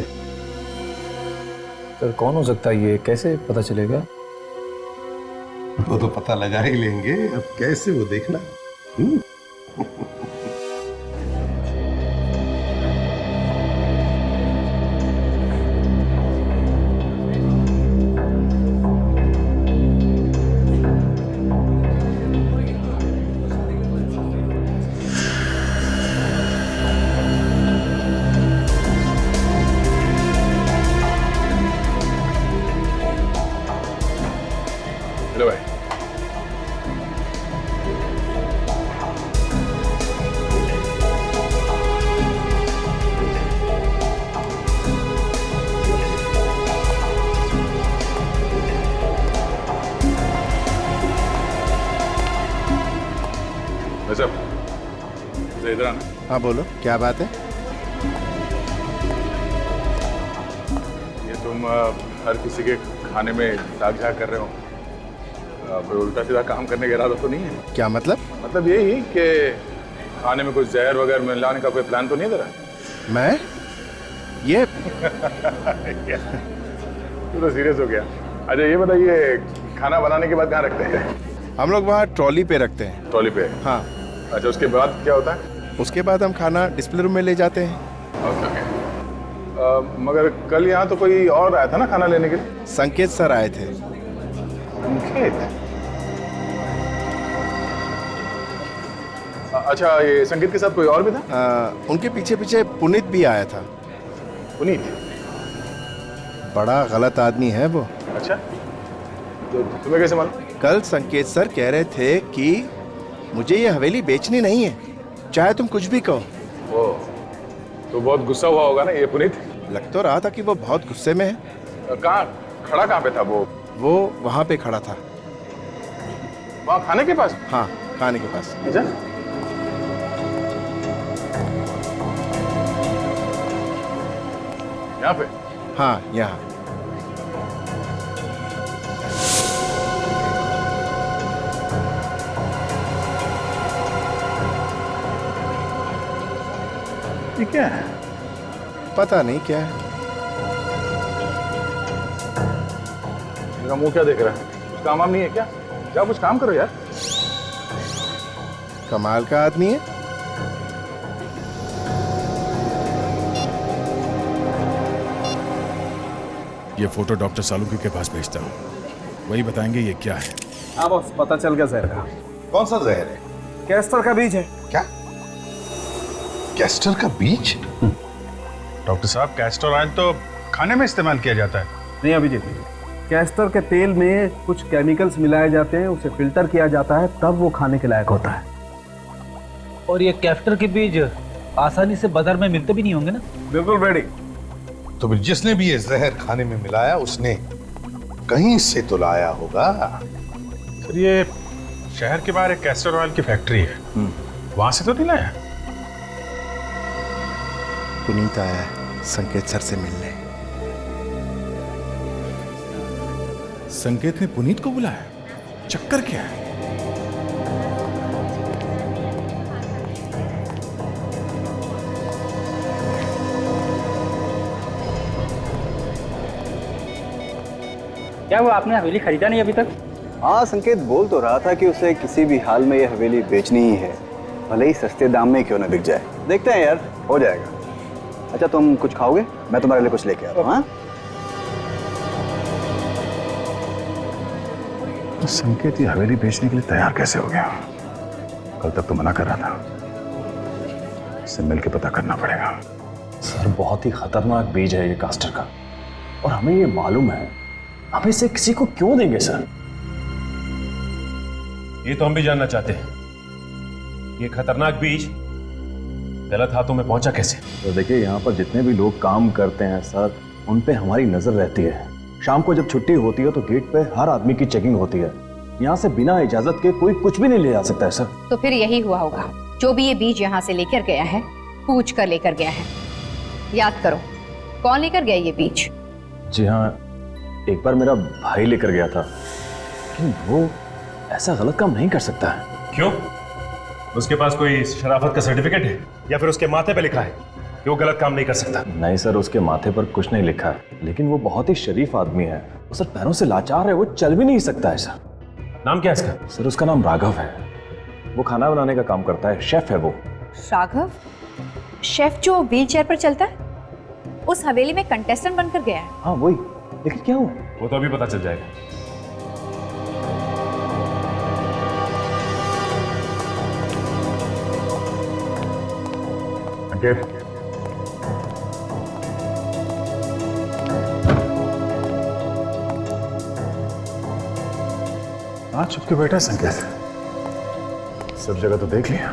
S10: सर कौन हो सकता है ये, कैसे पता चलेगा?
S5: वो तो पता लगा ही लेंगे, अब कैसे वो देखना।
S9: हेलो भाई। इधर आना।
S2: हाँ बोलो, क्या बात है?
S9: ये तुम हर किसी के खाने में दाग झाग कर रहे हो, कोई उल्टा सीधा काम करने का इरादा तो नहीं है?
S2: क्या मतलब?
S9: मतलब यही कि खाने में कुछ जहर वगैरह मिलाने का कोई प्लान तो नहीं है तेरा?
S2: मैं ये
S9: तू तो सीरियस हो गया। अच्छा ये बताइए, खाना बनाने के बाद कहाँ रखते हैं?
S2: हम लोग वहाँ ट्रॉली पे रखते हैं।
S9: ट्रॉली पे?
S2: हाँ।
S9: अच्छा, उसके बाद क्या होता है?
S2: उसके बाद हम खाना डिस्प्ले रूम में ले जाते हैं।
S9: ओके। मगर कल यहाँ तो कोई और आया था ना खाना लेने के लिए?
S2: संकेत सर आए थे।
S9: संकेत? अच्छा, ये संकेत के साथ कोई और भी था?
S2: उनके पीछे पीछे पुनीत भी आया था।
S9: पुनीत?
S2: बड़ा गलत आदमी है वो।
S9: अच्छा, तो तुम्हें कैसे मालूम?
S2: कल संकेत सर कह रहे थे कि मुझे ये हवेली बेचनी नहीं है, चाहे तुम कुछ भी कहो।
S9: ओ, तो बहुत गुस्सा हुआ होगा ना ये पुनीत?
S2: लग तो रहा था कि वो बहुत गुस्से में है।
S9: कहाँ खड़ा, कहाँ पे था वो?
S2: वो वहाँ पे खड़ा था।
S9: वहाँ खाने के पास?
S2: हाँ, खाने के पास।
S9: अच्छा। यहाँ पे?
S2: हाँ, यहाँ।
S9: ये क्या है?
S2: पता नहीं क्या है।
S9: मेरा मुंह क्या देख रहा है? कुछ काम वाम नहीं है क्या? जाओ कुछ काम करो यार।
S2: कमाल का आदमी है।
S13: ये फोटो डॉक्टर सालुंकी के पास भेजता हूँ, वही बताएंगे ये क्या है।
S8: हाँ बॉस, पता चल गया जहर का।
S5: कौन सा जहर है?
S8: कैस्टर का बीज है।
S5: क्या? कैस्टर का बीज?
S13: डॉक्टर साहब, कैस्टर ऑयल तो खाने में इस्तेमाल किया जाता है।
S8: नहीं अभिजीत, कैस्टर के तेल में कुछ केमिकल्स मिलाए जाते हैं, उसे फिल्टर किया जाता है, तब वो खाने के लायक होता है।
S10: और ये कैस्टर के बीज आसानी से बाजार में मिलते भी नहीं होंगे ना?
S8: बिल्कुल रेडी।
S5: तो फिर जिसने भी ये जहर खाने में मिलाया उसने कहीं से तो लाया होगा।
S13: सर, ये शहर के बाहर एक कैस्टर ऑयल की फैक्ट्री है, वहां से तो नहीं लाया?
S2: पुनीत आया है संकेत सर से मिलने।
S13: संकेत ने पुनीत को बुलाया? चक्कर क्या है?
S19: क्या वो आपने हवेली खरीदा नहीं अभी तक?
S12: हाँ, संकेत बोल तो रहा था कि उसे किसी भी हाल में ये हवेली बेचनी ही है, भले ही सस्ते दाम में क्यों ना बिक जाए। देखते हैं यार, हो जाएगा। अच्छा तुम कुछ खाओगे? मैं तुम्हारे लिए कुछ लेके आता हूँ। हाँ,
S9: संकेत ये हवेली बेचने के लिए तैयार कैसे हो गया? कल तक तो मना कर रहा था। इससे मिलकर पता करना पड़ेगा।
S11: सर बहुत ही खतरनाक बीज है ये कास्टर का, और हमें ये मालूम है। हम इसे किसी को क्यों देंगे सर? ये तो हम भी जानना चाहते हैं। ये खतरनाक बीज गलत हाथों में पहुंचा कैसे?
S1: तो देखिए, यहाँ पर जितने भी लोग काम करते हैं सर, उन पे हमारी नजर रहती है। शाम को जब छुट्टी होती है तो गेट पे हर आदमी की चेकिंग होती है। यहाँ से बिना इजाजत के कोई कुछ भी नहीं ले जा सकता है सर।
S7: तो फिर यही हुआ होगा। जो भी ये बीज यहाँ से लेकर गया है, पूछ कर लेकर गया है। याद करो, कौन लेकर गया ये बीज?
S1: जी हाँ, एक बार मेरा भाई लेकर गया था, लेकिन वो ऐसा गलत काम नहीं कर सकता है।
S11: क्यों? उसके पास कोई शराफत का सर्टिफिकेट है, या फिर उसके माथे पे लिखा है कि वो गलत काम नहीं कर सकता?
S1: नहीं सर, उसके माथे पर कुछ नहीं लिखा है, लेकिन वो बहुत ही शरीफ आदमी है। वो सर पैरों से लाचार है, वो चल भी नहीं सकता है सर।
S11: नाम क्या है इसका?
S1: सर उसका नाम राघव है। वो खाना बनाने का काम करता है, शेफ है वो।
S7: राघव? शेफ जो व्हील चेयर पर चलता है? उस हवेली में कंटेस्टेंट बनकर गया है?
S1: हाँ वही, लेकिन क्या हुआ?
S11: वो तो अभी पता चल जाएगा।
S9: संकेत, हाँ चुप के बैठा है संकेत। सब जगह तो देख लिया।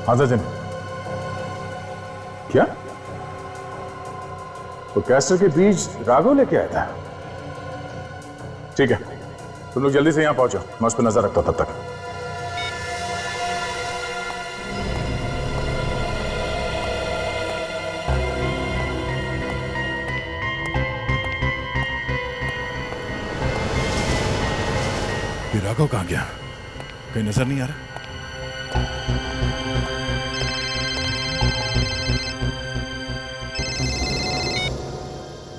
S9: हाँ सचिन, क्या? तो कैस्टर के बीज राघव लेके आया था? ठीक है, तुम लोग जल्दी से यहां पहुंचो, मैं उस पर नजर रखता हूं तब तक। ये राघव कहां गया? कहीं नजर नहीं आ रहा।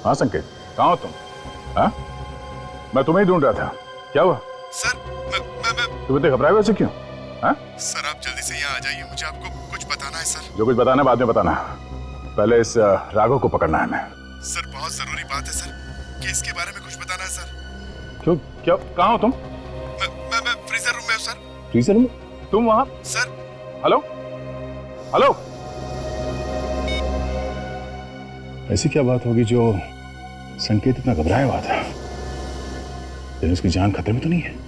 S9: हाँ संकेत, कहाँ हो तुम? हाँ, मैं तुम्हें ही ढूंढ रहा था। क्या हुआ?
S22: सर, मैं
S9: तुम इतने घबराए वैसे क्यों? हाँ?
S22: सर आप जल्दी से यहाँ आ जाइए, मुझे आपको कुछ बताना है सर।
S9: जो कुछ बताना है बाद में बताना। पहले इस राघव को पकड़ना है हमें।
S22: सर बहुत जरूरी बात है सर, केस के बारे में कुछ बताना है सर।
S9: क्यों? क्या? कहाँ हो तुम?
S22: मैं फ्रीजर रूम में हूँ सर।
S9: Freezer room? तुम वहाँ?
S22: सर।
S9: हेलो? हेलो? ऐसी क्या बात होगी जो संकेत इतना घबराया हुआ था? लेकिन उसकी जान खतरे में तो नहीं है?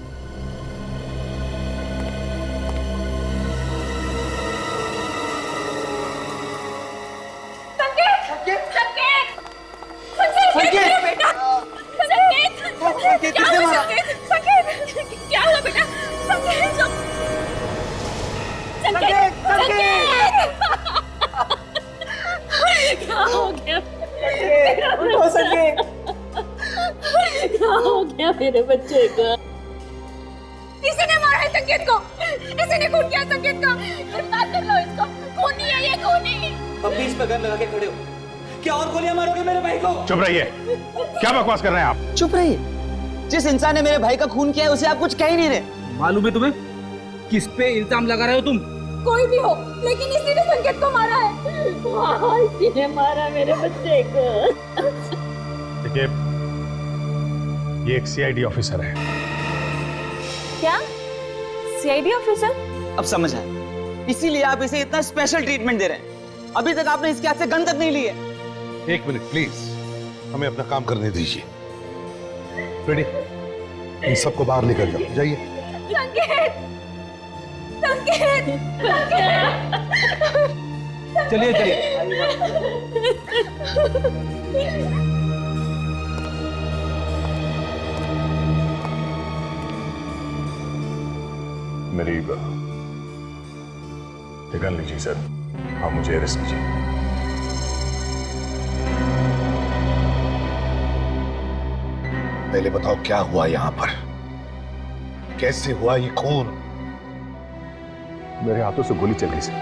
S23: क्या हुआ बेटा? क्या हो गया? क्या हो गया मेरे बच्चे को? किसी ने मारा है संकेत को? किसी ने खून किया संकेत का? गिरफ्तार कर लो इसको। खूनी है ये, खूनी।
S24: अब बीच पे गन लगा के खड़े हो, क्या और गोलियां मारोगे मेरे भाई को?
S9: चुप रहिए, क्या बकवास कर रहे हैं आप?
S24: चुप रहिए। जिस इंसान ने मेरे भाई का खून किया है उसे आप कुछ कह ही नहीं रहे।
S10: मालूम है तुम्हें किस पे इल्जाम लगा रहे हो तुम?
S23: कोई भी हो, लेकिन इसी ने संकेत को मारा है। हाँ, इसी ने मारा मेरे बच्चे को।
S9: देखिए, ये एक सीआईडी ऑफिसर है।
S20: क्या? CID officer?
S24: अब समझ आया, इसीलिए आप इसे इतना स्पेशल ट्रीटमेंट दे रहे हैं। अभी तक आपने इसके हाथ से गन तक नहीं ली है।
S5: एक मिनट प्लीज, हमें अपना काम करने दीजिए। रेडी, इन सबको बाहर लेकर जाओ, जाइए।
S23: संकेत! संकेत!
S10: चलिए चलिए।
S9: मेरी गन लीजिए सर। हाँ, मुझे अरेस्ट कीजिए।
S5: पहले बताओ क्या हुआ यहाँ पर? कैसे हुआ ये खून?
S9: मेरे हाथों से गोली चल गई सर।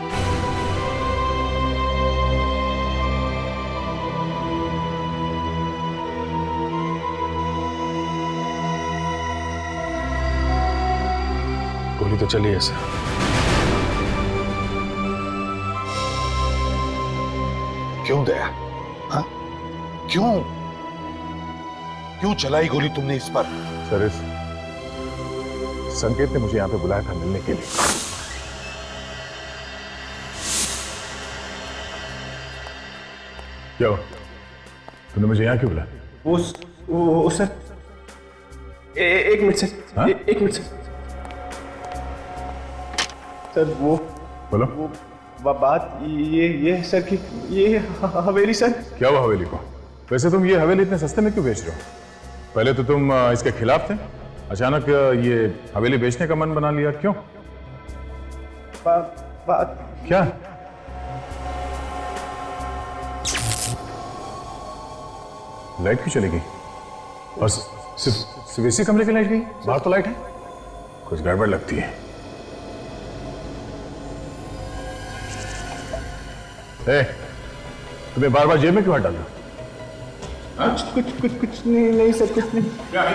S13: गोली तो चली है सर।
S5: क्यों दया? हाँ? क्यों चलाई गोली तुमने इस पर?
S9: सर, इस संकेत ने मुझे यहां पे बुलाया था मिलने के लिए। क्या हुआ? तूने मुझे यहां क्यों बुलाया?
S8: वो सर, एक मिनट सर।
S9: हाँ?
S8: एक मिनट सर, वो
S9: बोलो।
S8: वो बात ये है सर कि ये हवेली सर।
S9: क्या हुआ हवेली को? वैसे तुम ये हवेली इतने सस्ते में क्यों बेच रहे हो? पहले तो तुम इसके खिलाफ थे, अचानक ये हवेली बेचने का मन बना लिया, क्यों?
S8: बात
S9: क्या? लाइट क्यों चली गई? और सिर्फ इसी कमरे की लाइट गई? बाहर तो लाइट है। कुछ गड़बड़ लगती है। तुम्हें बार बार जेब में क्यों हाथ डाल रहे हो?
S8: कुछ नहीं सर, कुछ नहीं।
S9: क्या है?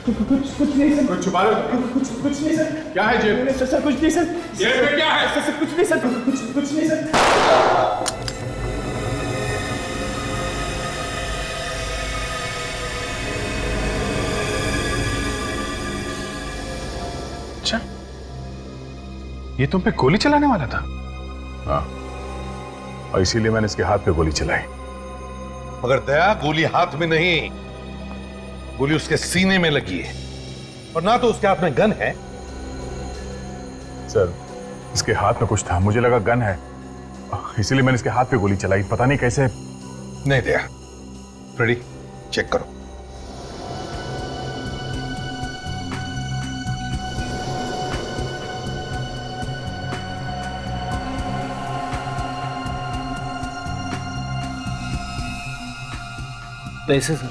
S8: कुछ नहीं सर।
S9: कुछ छुपा रहे हो?
S8: कुछ नहीं सर।
S9: क्या है जेब में?
S8: सर कुछ नहीं सर।
S9: जेब में क्या है?
S8: सर कुछ नहीं सर। कुछ नहीं सर।
S13: अच्छा, ये तुम पे गोली चलाने वाला था?
S9: हाँ, और इसीलिए मैंने इसके हाथ पे गोली चलाई।
S5: मगर दया, गोली हाथ में नहीं, गोली उसके सीने में लगी है। और ना तो उसके हाथ में गन है।
S9: सर, इसके हाथ में कुछ था, मुझे लगा गन है, इसीलिए मैंने इसके हाथ पे गोली चलाई। पता नहीं कैसे।
S5: नहीं दया, फ्रेडी चेक करो।
S10: कैसे सर?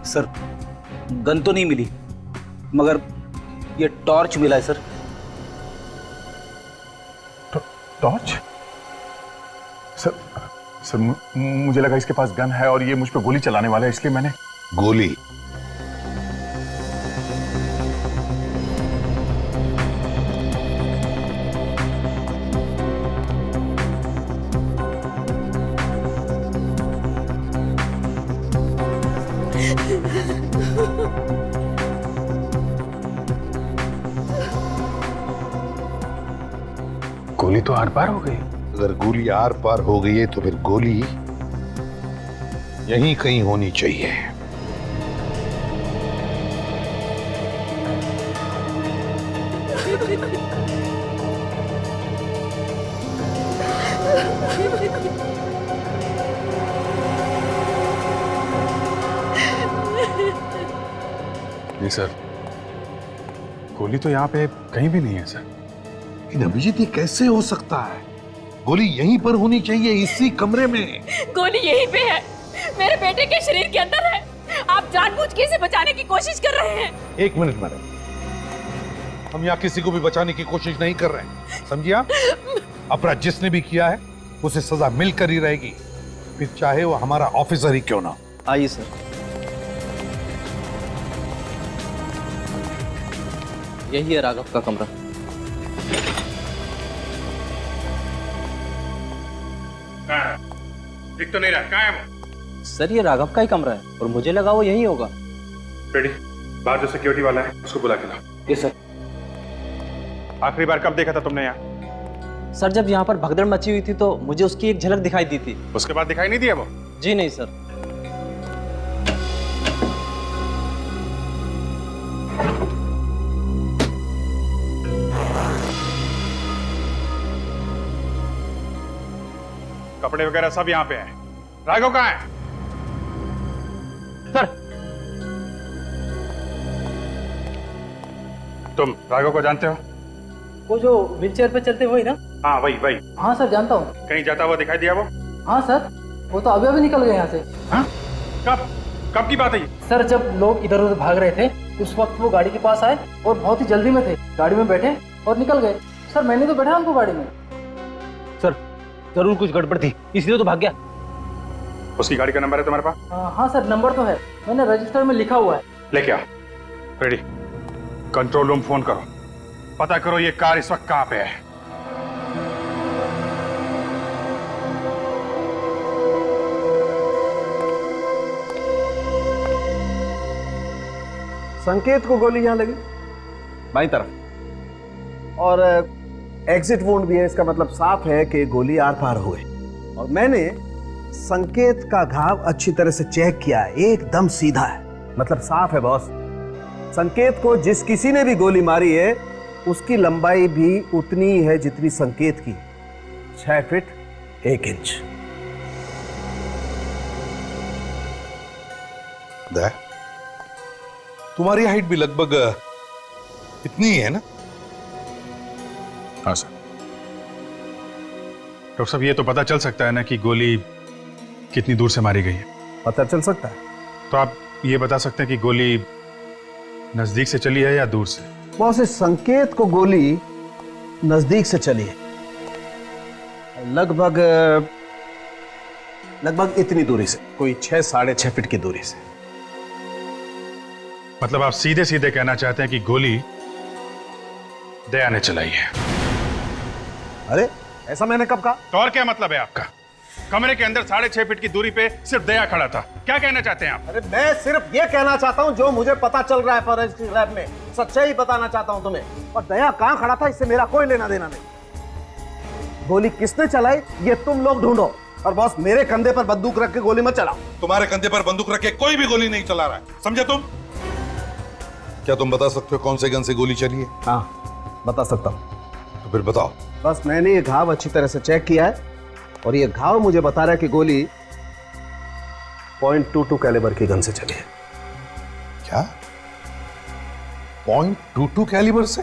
S10: सर, गन तो नहीं मिली, मगर ये टॉर्च मिला है सर।
S9: टॉर्च? सर, मुझे लगा इसके पास गन है और ये मुझ पे गोली चलाने वाला है, इसलिए मैंने
S5: गोली।
S13: गोली तो आर पार हो गई।
S5: अगर गोली आर पार हो गई है तो फिर गोली यहीं कहीं होनी चाहिए।
S13: नहीं सर, गोली तो यहाँ पे कहीं भी नहीं है सर।
S5: लेकिन अभिजीत, ये कैसे हो सकता है? गोली यहीं पर होनी चाहिए, इसी कमरे में।
S23: गोली यहीं पे है, मेरे बेटे के शरीर के अंदर है। आप जानबूझ के इसे बचाने की कोशिश कर रहे हैं।
S5: एक मिनट मैडम, हम यहाँ किसी को भी बचाने की कोशिश नहीं कर रहे हैं, समझिए? अपराध जिसने भी किया है उसे सजा मिलकर ही रहेगी, फिर चाहे वो हमारा ऑफिसर ही क्यों ना।
S10: आइए सर। यही है राघव का कमरा।
S13: दिख तो नहीं रहा, कहाँ है वो?
S10: सर, ये राघव का ही कमरा है और मुझे लगा वो यही होगा।
S13: रेडी, बाहर जो सिक्योरिटी वाला है उसको बुला के लाओ।
S10: Yes sir.
S13: आखिरी बार कब देखा था तुमने यहाँ?
S10: सर, जब यहाँ पर भगदड़ मची हुई थी तो मुझे उसकी एक झलक दिखाई दी थी।
S13: उसके बाद दिखाई नहीं दिया वो?
S10: जी नहीं सर।
S13: कपड़े वगैरह सब यहाँ पे हैं। राघव कहाँ है?
S10: सर,
S13: तुम राघव को जानते हो?
S10: वो जो व्हीलचेयर पे चलते वही ना?
S13: हाँ, वही वही।
S10: हाँ सर, जानता हूँ।
S13: कहीं जाता हुआ दिखाई दिया वो?
S10: हाँ सर, वो तो अभी निकल गए यहाँ से।
S13: हाँ? कब कब की बात है ये?
S10: सर, जब लोग इधर उधर भाग रहे थे उस वक्त वो गाड़ी के पास आए और बहुत ही जल्दी में थे। गाड़ी में बैठे
S4: और निकल गए। सर मैंने तो बैठा उनको गाड़ी में।
S10: सर जरूर कुछ गड़बड़ थी, इसलिए तो भाग गया।
S13: उसकी गाड़ी का नंबर है तुम्हारे पास?
S4: हाँ सर नंबर तो है, मैंने रजिस्टर में लिखा हुआ है।
S13: लेके आओ। रेडी। कंट्रोल रूम फोन करो, पता करो ये कार इस वक्त कहाँ पे है।
S12: संकेत को गोली यहां लगी बाईं तरफ, और एग्जिट वुंड भी है। इसका मतलब साफ है कि गोली आर पार हुए। और मैंने संकेत का घाव अच्छी तरह से चेक किया है, एकदम सीधा है, मतलब साफ है बॉस। संकेत को जिस किसी ने भी गोली मारी है उसकी लंबाई भी उतनी ही है जितनी संकेत की, 6 फीट 1 इंच।
S9: तुम्हारी हाइट भी लगभग इतनी ही है ना?
S13: हाँ सर। डॉक्टर साहब ये तो पता चल सकता है ना कि गोली कितनी दूर से मारी गई है?
S12: पता चल सकता है।
S13: तो आप ये बता सकते हैं कि गोली नजदीक से चली है या दूर से?
S12: बॉस इस संकेत को गोली नजदीक से चली है, लगभग इतनी दूरी से, कोई 6 साढ़े 6 फीट की दूरी से।
S13: मतलब आप सीधे सीधे कहना चाहते हैं कि गोली दया ने चलाई है?
S12: अरे ऐसा मैंने कब कहा?
S13: तो और क्या मतलब है आपका? कमरे के अंदर 6.5 फीट की दूरी पे सिर्फ दया खड़ा था, क्या कहना चाहते हैं आप?
S12: अरे मैं सिर्फ ये कहना चाहता हूं जो मुझे पता चल रहा है फॉरेंसिक लैब में, सच्चाई बताना चाहता हूं तुम्हें। और दया कहां खड़ा था इससे मेरा कोई लेना देना नहीं। गोली किसने चलाई ये तुम लोग ढूंढो। और बॉस मेरे कंधे पर बंदूक रख के गोली मत चलाओ।
S9: तुम्हारे कंधे पर बंदूक रख के कोई भी गोली नहीं चला रहा है, समझे तुम? क्या तुम बता सकते हो कौन से गन से गोली चली है?
S12: हाँ बता सकता हूं।
S9: तो फिर बताओ।
S12: बस मैंने ये घाव अच्छी तरह से चेक किया है और ये घाव मुझे बता रहा है कि गोली .22 कैलिबर की गन से चली है।
S9: क्या? .22 कैलिबर से?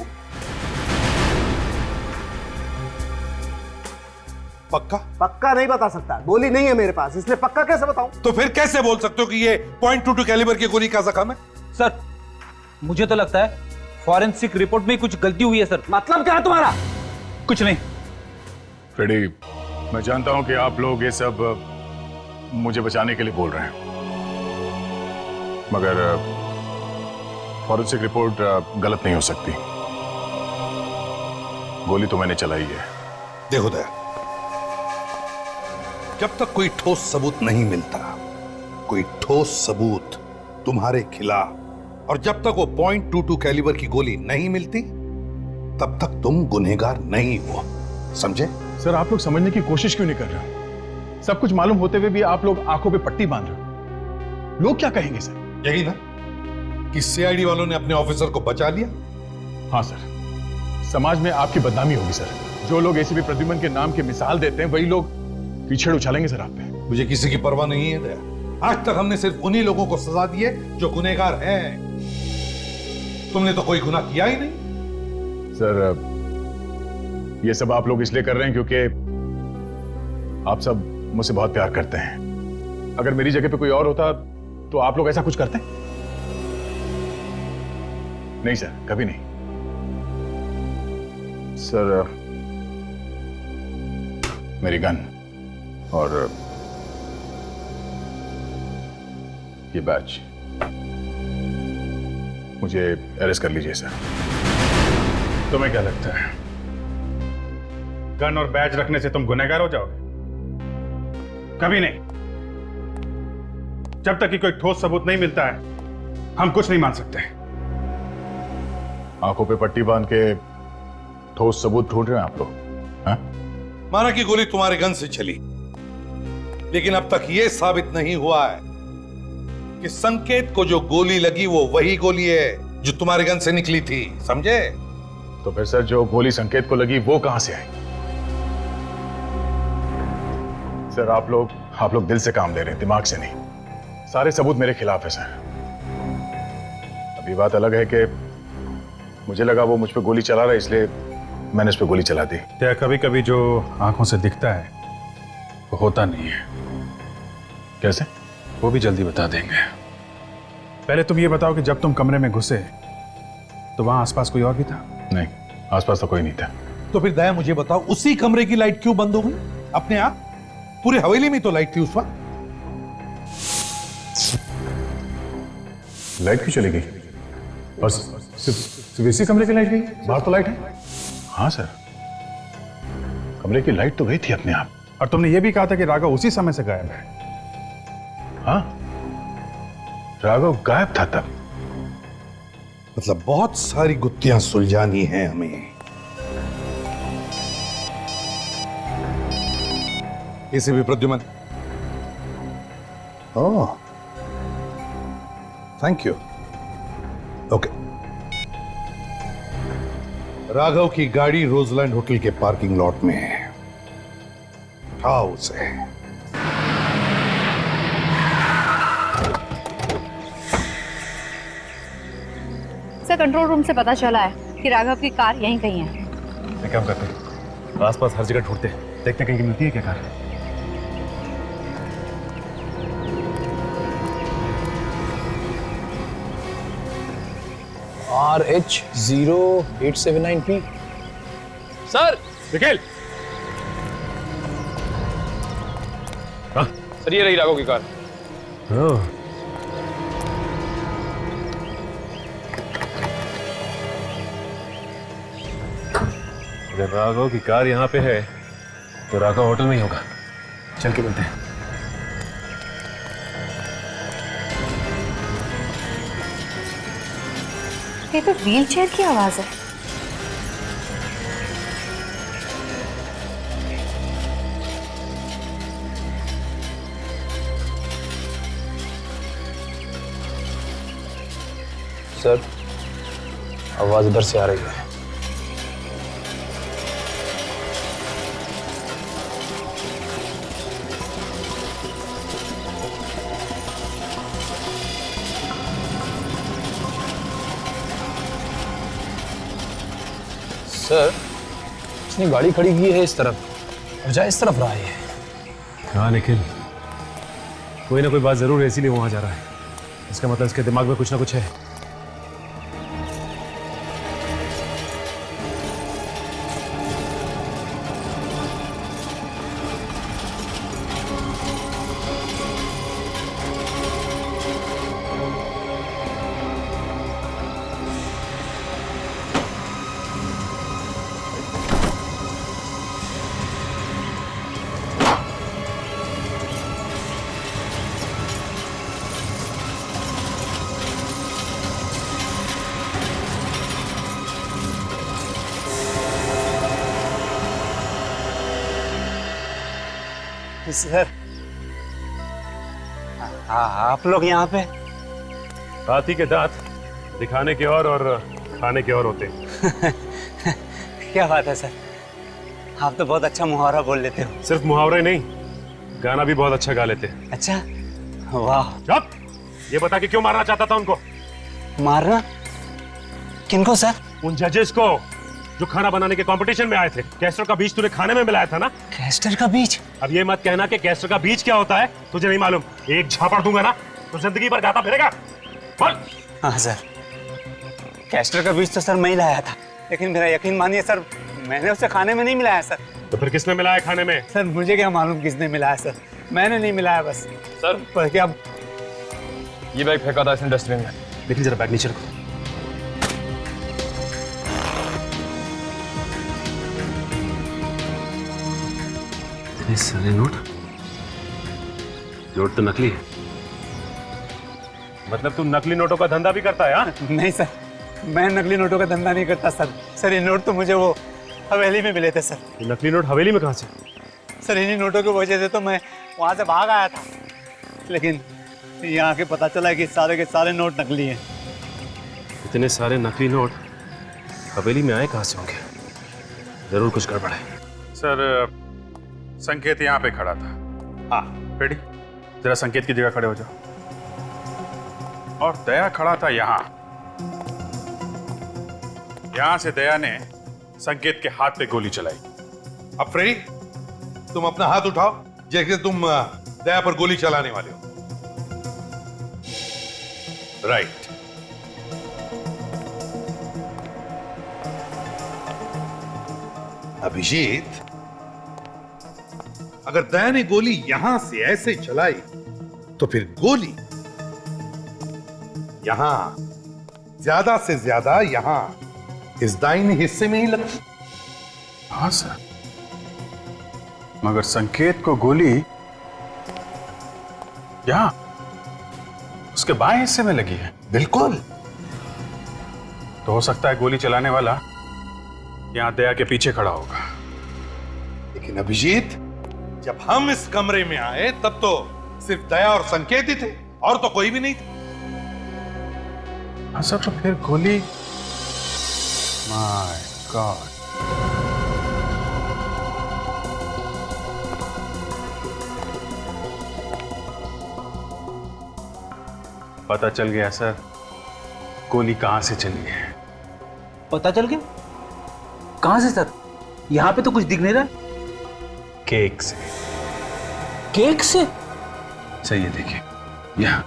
S9: पक्का?
S12: पक्का नहीं बता सकता, गोली नहीं है मेरे पास, इसलिए पक्का कैसे बताऊं?
S9: तो फिर कैसे बोल सकते हो कि ये .22 कैलिबर की गोली का जख्म है?
S10: सर मुझे तो लगता है फॉरेंसिक रिपोर्ट में कुछ गलती हुई है सर।
S12: मतलब क्या है तुम्हारा?
S10: कुछ नहीं।
S13: फ्रेडी, मैं जानता हूं कि आप लोग ये सब मुझे बचाने के लिए बोल रहे हैं, मगर फॉरेंसिक रिपोर्ट गलत नहीं हो सकती। गोली तो मैंने चलाई है।
S9: देखो दया, जब तक कोई ठोस सबूत नहीं मिलता, कोई ठोस सबूत तुम्हारे खिलाफ, और जब तक वो .22 कैलिबर की गोली नहीं मिलती तब तक तुम गुनहगार नहीं हो, समझे?
S13: सर आप लोग समझने की कोशिश क्यों नहीं कर रहे? सब कुछ मालूम होते हुए भी आप लोग आंखों पे पट्टी बांध रहे हो। लोग क्या कहेंगे सर?
S9: यही ना कि सीआईडी वालों ने अपने ऑफिसर को बचा लिया।
S13: हाँ सर, समाज में आपकी बदनामी होगी सर। जो लोग एसीपी प्रद्युमन के नाम की मिसाल देते हैं वही लोग पीछे उछालेंगे सर आप पे।
S9: मुझे किसी की परवाह नहीं है दया। आज तक हमने सिर्फ उन्हीं लोगों को सजा दी है जो गुनहगार हैं। तुमने तो कोई गुनाह किया ही नहीं।
S13: सर ये सब आप लोग इसलिए कर रहे हैं क्योंकि आप सब मुझसे बहुत प्यार करते हैं। अगर मेरी जगह पे कोई और होता तो आप लोग ऐसा कुछ करते? नहीं सर, कभी नहीं। सर मेरी गन और ये बैच, मुझे अरेस्ट कर लीजिए सर। तुम्हें क्या लगता है गन और बैच रखने से तुम गुनहगार हो जाओगे? कभी नहीं। जब तक कि कोई ठोस सबूत नहीं मिलता है हम कुछ नहीं मान सकते। आंखों पे पट्टी बांध के ठोस सबूत ढूंढ रहे हैं आप लोग? हाँ?
S9: माना कि गोली तुम्हारे गन से चली, लेकिन अब तक यह साबित नहीं हुआ है कि संकेत को जो गोली लगी वो वही गोली है जो तुम्हारे गन से निकली थी, समझे?
S13: तो फिर सर जो गोली संकेत को लगी वो कहां से आई? सर आप लोग दिल से काम ले रहे हैं, दिमाग से नहीं। सारे सबूत मेरे खिलाफ है सर। अभी बात अलग है कि मुझे लगा वो मुझ पे गोली चला रहा है इसलिए मैंने उस पे गोली चला दी। क्या कभी कभी जो आंखों से दिखता है वो होता नहीं है? कैसे? वो भी जल्दी बता देंगे। पहले तुम ये बताओ कि जब तुम कमरे में घुसे तो वहां आसपास कोई और भी था? नहीं। आसपास तो कोई नहीं था।
S9: तो फिर दया मुझे बताओ, उसी कमरे की लाइट क्यों बंद हो गई अपने आप? पूरे हवेली में तो लाइट थी उस वक्त।
S13: लाइट क्यों चली गई? और सिर्फ इसी कमरे की लाइट गई? बाहर तो लाइट है। हाँ सर, कमरे की लाइट तो गई थी अपने आप। और तुमने ये भी कहा था कि राघव उसी समय से गायब है। हाँ, राघव गायब था तब।
S9: मतलब बहुत सारी गुत्थियां सुलझानी हैं हमें। इसे भी प्रद्युमन। ओह, थैंक यू। ओके। राघव की गाड़ी रोजलैंड होटल के पार्किंग लॉट में है। उठाओ उसे।
S7: सर, कंट्रोल रूम से पता चला है कि राघव की कार यहीं कहीं है।
S13: एक काम करते हैं, आसपास हर जगह ढूंढते हैं, देखते हैं कहीं मिलती है क्या car.
S15: RH0879P। Sir
S13: Nikhil.
S15: Sir, ये रही राघव की कार।
S11: अगर राघव की कार यहाँ पे है तो राघव होटल में ही होगा।
S13: चल के मिलते हैं।
S7: ये तो व्हील चेयर की आवाज है।
S15: सर, आवाज इधर से आ रही है। सर, इसने गाड़ी खड़ी की है इस तरफ और जा इस तरफ रहा है।
S11: हाँ निखिल, कोई ना कोई बात जरूर है, इसीलिए वहां जा रहा है। इसका मतलब इसके दिमाग में कुछ ना कुछ है।
S17: सर, आप लोग यहाँ पे?
S11: हाथी के दांत दिखाने के और खाने के और होते हैं।
S17: क्या बात है सर, आप तो बहुत अच्छा मुहावरा बोल लेते हो।
S11: सिर्फ मुहावरे नहीं, गाना भी बहुत अच्छा गा लेते हैं।
S17: अच्छा, वाह।
S11: चुप! ये बता कि क्यों मारना चाहता था उनको?
S17: मारना? किनको सर?
S11: उन जजेस को जो खाना बनाने के कंपटीशन में आए थे। कैस्टर का बीज तूने खाने में मिलाया था ना?
S17: कैस्टर का बीज?
S11: अब ये मत कहना कि कैस्टर का बीज क्या होता है तुझे नहीं मालूम। एक झापड़ दूंगा ना तो जिंदगी भर गाता फिरेगा। बोल।
S17: हाँ सर, कैस्टर का बीज तो सर मैं ही लाया था, लेकिन मेरा यकीन मानिए सर, मैंने उसे खाने में नहीं मिलाया सर।
S11: तो फिर किसने मिलाया खाने में?
S17: सर मुझे क्या मालूम किसने मिलाया सर, मैंने नहीं मिलाया बस।
S15: सर
S17: पर क्या
S15: ये बैग फेंका था इसने डस्टबिन में।
S11: देखिए जरा बैग नीचे रखो। इतने सारे नोट तो नकली है। मतलब तू नकली नोटों का धंधा भी करता है? हाँ?
S17: नहीं सर, मैं नकली नोटों का धंधा नहीं करता सर। सर ये नोट तो मुझे वो हवेली में मिले थे सर।
S11: ये नकली नोट हवेली में कहाँ से?
S17: सर इन्हीं नोटों की वजह से तो मैं वहां से भाग आया था, लेकिन यहाँ के पता चला कि सारे के सारे नोट नकली हैं।
S11: इतने सारे नकली नोट हवेली में आए कहाँ से होंगे? जरूर कुछ गड़बड़ है।
S13: सर, संकेत यहाँ पे खड़ा था। हाँ रेडी, जरा संकेत की जगह खड़े हो जाओ। और दया खड़ा था यहाँ। यहां से दया ने संकेत के हाथ पे गोली चलाई।
S9: अब फ्रेडी, तुम अपना हाथ उठाओ जैसे तुम दया पर गोली चलाने वाले हो। राइट। अभिजीत, अगर दया ने गोली यहां से ऐसे चलाई तो फिर गोली यहां, ज्यादा से ज्यादा यहां इस दाहिने हिस्से में ही लगती।
S13: हाँ सर, मगर संकेत को गोली यहां उसके बाएं हिस्से में लगी है।
S9: बिल्कुल।
S13: तो हो सकता है गोली चलाने वाला यहां दया के पीछे खड़ा होगा।
S9: लेकिन अभिजीत, जब हम इस कमरे में आए तब तो सिर्फ दया और संकेत ही थे, और तो कोई भी नहीं था।
S13: हाँ सर, तो फिर गोली, माय गॉड, पता चल गया सर, गोली कहां से चली है।
S10: पता चल गया? कहां से सर? यहां पे तो कुछ दिख नहीं रहा।
S13: केक से।
S10: केक से?
S13: सही है, देखिए यहां।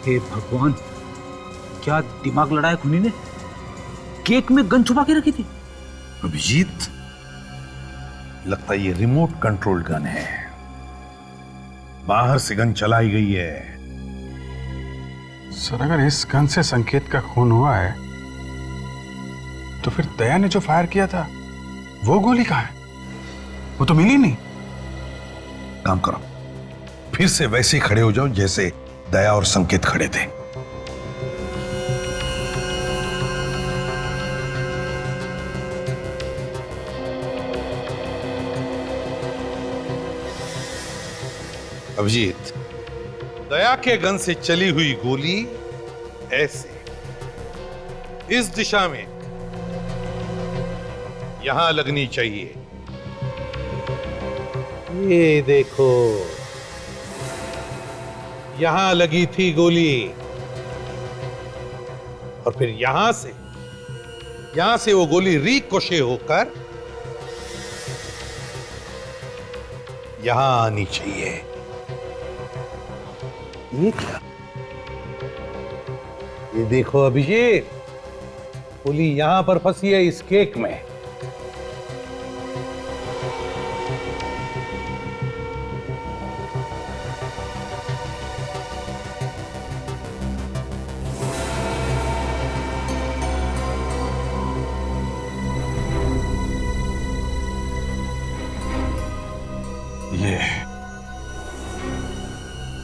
S10: हे भगवान, क्या दिमाग लड़ाया खूनी ने। केक में गन छुपा के रखी थी।
S9: अभिजीत, लगता है ये रिमोट कंट्रोल गन है, बाहर से गन चलाई गई है।
S13: सर, अगर इस गन से संकेत का खून हुआ है तो फिर दया ने जो फायर किया था वो गोली कहां है? वो तो मिली नहीं।
S9: काम करो, फिर से वैसे ही खड़े हो जाओ जैसे दया और संकेत खड़े थे। अभिजीत, दया के गन से चली हुई गोली ऐसे इस दिशा में यहां लगनी चाहिए। ये देखो, यहां लगी थी गोली, और फिर यहां से वो गोली रिकोशे होकर यहां आनी चाहिए। ये क्या? ये देखो अभिषेक, गोली यहां पर फंसी है इस केक में।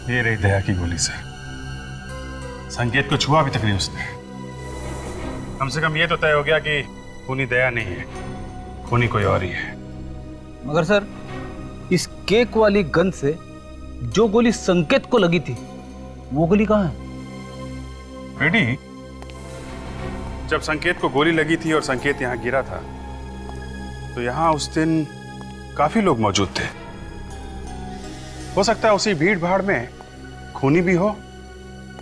S13: ये रही दया की गोली सर। संकेत को छुआ भी तक नहीं उसने। कम से कम ये तो तय हो गया कि खूनी दया नहीं है, खूनी कोई और ही है।
S10: मगर सर, इस केक वाली गन से जो गोली संकेत को लगी थी वो गोली कहां है?
S13: बेटी, जब संकेत को गोली लगी थी और संकेत यहां गिरा था तो यहां उस दिन काफी लोग मौजूद थे। हो सकता है उसी भीड़ भाड़ में खूनी भी हो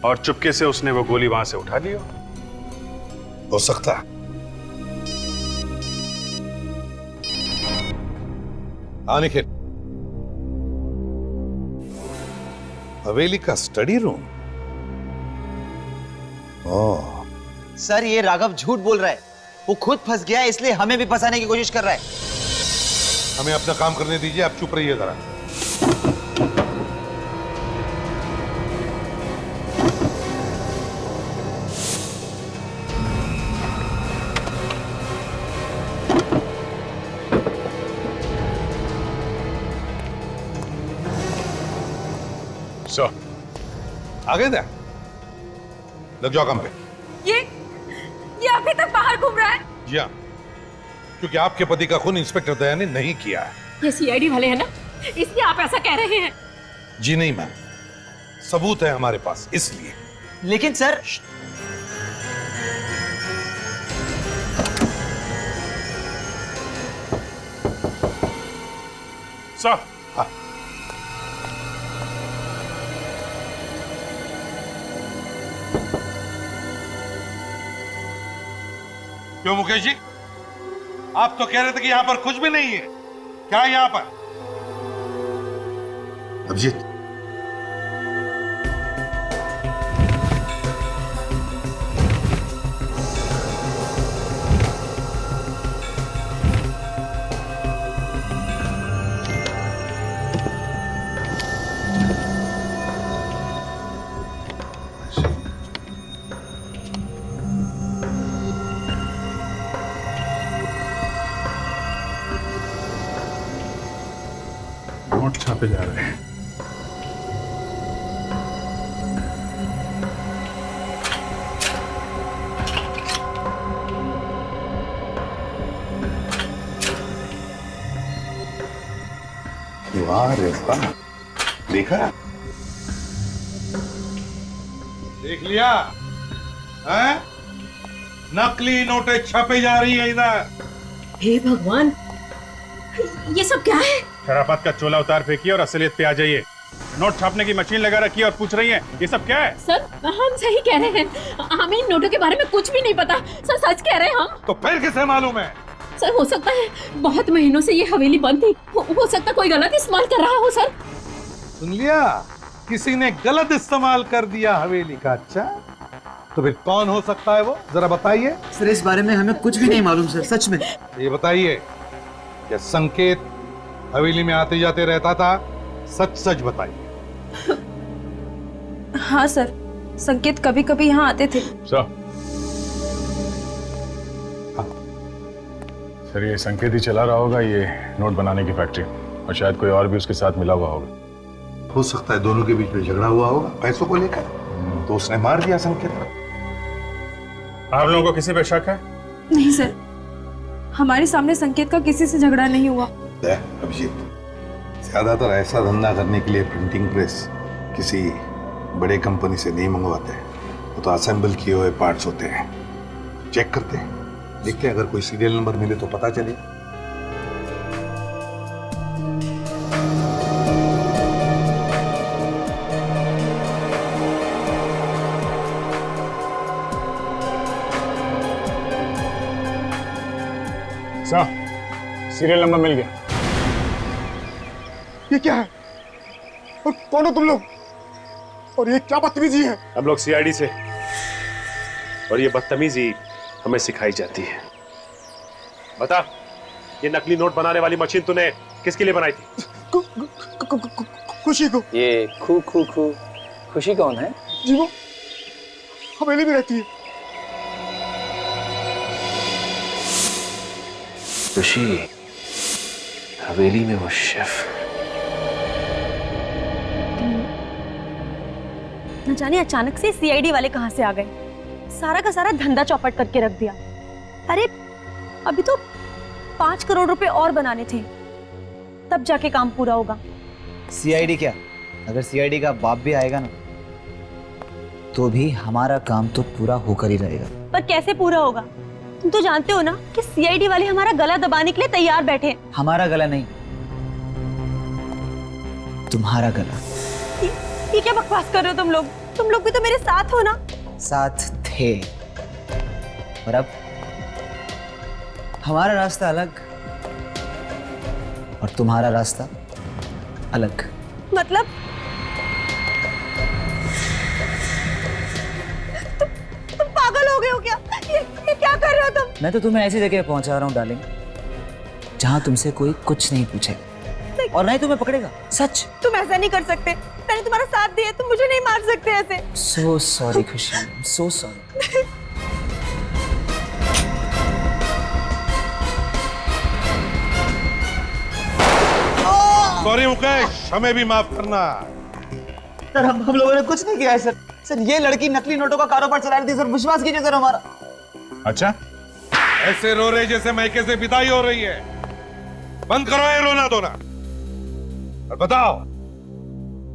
S13: और चुपके से उसने वो गोली वहां से उठा ली
S9: हो सकता। निखिल, हवेली का स्टडी रूम। ओह
S24: सर, ये राघव झूठ बोल रहा है। वो खुद फंस गया है, इसलिए हमें भी फंसाने की कोशिश कर रहा है।
S9: हमें अपना काम करने दीजिए, आप चुप रहिए जरा। आगे दे, लग जाओ काम पे।
S23: ये अभी तक बाहर घूम रहा है।
S9: जी हाँ, क्योंकि आपके पति का खून इंस्पेक्टर दया ने नहीं किया है।
S23: ये सीआईडी वाले हैं ना, इसलिए आप ऐसा कह रहे हैं।
S9: जी नहीं मैम, सबूत है हमारे पास, इसलिए।
S24: लेकिन सर,
S9: सर। क्यों मुकेश जी, आप तो कह रहे थे कि यहां पर कुछ भी नहीं है, क्या है यहां पर?
S2: अभिजीत,
S13: नोट छापे जा रहे हैं।
S9: वाह रे वाह, देखा? देख लिया है? नकली नोटें छपे जा रही है इधर।
S23: हे भगवान, ये सब क्या है?
S13: शराफत का चोला उतार फेंकिए और असलियत पे आ जाइए। नोट छापने की मशीन लगा रखी है और पूछ रही हैं ये सब क्या है?
S23: सर, हम सही कह रहे हैं, हमें इन नोटों के बारे में कुछ भी नहीं पता। सर, सच कह रहे हैं हम।
S9: तो फिर किसे मालूम है?
S23: सर, हो सकता है बहुत महीनों से ये हवेली बंद थी, हो सकता कोई गलत इस्तेमाल कर रहा हो। सर,
S9: सुन लिया, किसी ने गलत इस्तेमाल कर दिया हवेली का। अच्छा, तो फिर कौन हो सकता है वो, जरा बताइए।
S24: सर, इस बारे में हमें कुछ भी नहीं मालूम सर, सच में।
S9: ये बताइए, क्या संकेत हवेली में आते जाते रहता था? सच सच बताइए।
S23: हाँ सर, संकेत कभी कभी यहाँ आते थे।
S13: सर, ये संकेत ही चला रहा होगा ये नोट बनाने की फैक्ट्री, और शायद कोई और भी उसके साथ मिला हुआ होगा।
S9: हो सकता है दोनों के बीच में झगड़ा हुआ होगा पैसों को लेकर, तो उसने मार दिया संकेत।
S13: आप लोगों को किसी पे शक है?
S23: नहीं सर, हमारे सामने संकेत का किसी से झगड़ा नहीं हुआ।
S9: अभिजीत, ज्यादातर ऐसा धंधा करने के लिए प्रिंटिंग प्रेस किसी बड़े कंपनी से नहीं मंगवाते, वो तो असेंबल किए हुए पार्ट्स होते हैं। चेक करते हैं, देखते हैं, अगर कोई सीरियल नंबर मिले तो पता चले।
S13: सीरियल नंबर मिल गया।
S3: ये क्या है? और कौन हो तुम लोग? और ये क्या बदतमीजी है?
S11: हम लोग सीआईडी से, और ये बदतमीजी हमें सिखाई जाती है। बता, ये नकली नोट बनाने वाली मशीन तूने किसके लिए बनाई थी?
S3: खुशी को।
S15: ये खू खू खू खुशी कौन है?
S3: जी वो हवेली में रहती है।
S11: खुशी हवेली में वो शेफ।
S23: न जाने अचानक से सीआईडी वाले कहां से आ गए, सारा का सारा धंधा चौपट करके रख दिया। अरे अभी तो 5 करोड़ रुपए और बनाने थे, तब जाके काम पूरा होगा।
S24: सीआईडी क्या, अगर सीआईडी का बाप भी आएगा ना, तो भी हमारा काम तो पूरा होकर ही रहेगा।
S23: पर कैसे पूरा होगा? तुम तो जानते हो ना कि सीआईडी वाले हमारा गला दबाने के लिए तैयार बैठे हैं।
S24: हमारा गला नहीं, तुम्हारा गला।
S23: ये क्या बकवास कर रहे हो तुम लोग? तुम लोग भी तो मेरे साथ हो ना।
S24: साथ थे, और अब हमारा रास्ता अलग और तुम्हारा रास्ता अलग।
S23: मतलब तुम पागल हो गए हो क्या? ये क्या कर रहे हो तुम?
S24: मैं तो तुम्हें ऐसी जगह पहुंचा रहा हूं डार्लिंग, जहां तुमसे कोई कुछ नहीं पूछेगा और ना ही तुम्हें पकड़ेगा। सच।
S23: तुम ऐसा नहीं कर सकते, मैंने तुम्हारा साथ दिया, तुम मुझे नहीं मार सकते ऐसे।
S24: सो सॉरी खुशी, सो सॉरी।
S9: सॉरी मुकेश, हमें भी माफ करना।
S24: सर, हम लोगों ने कुछ नहीं किया है सर। सर, ये लड़की नकली नोटों का कारोबार चला रही थी सर, विश्वास कीजिए सर हमारा।
S13: अच्छा,
S9: ऐसे रो रहे जैसे मैके से विदाई हो रही है। बंद करो ये रोना धोना और बताओ,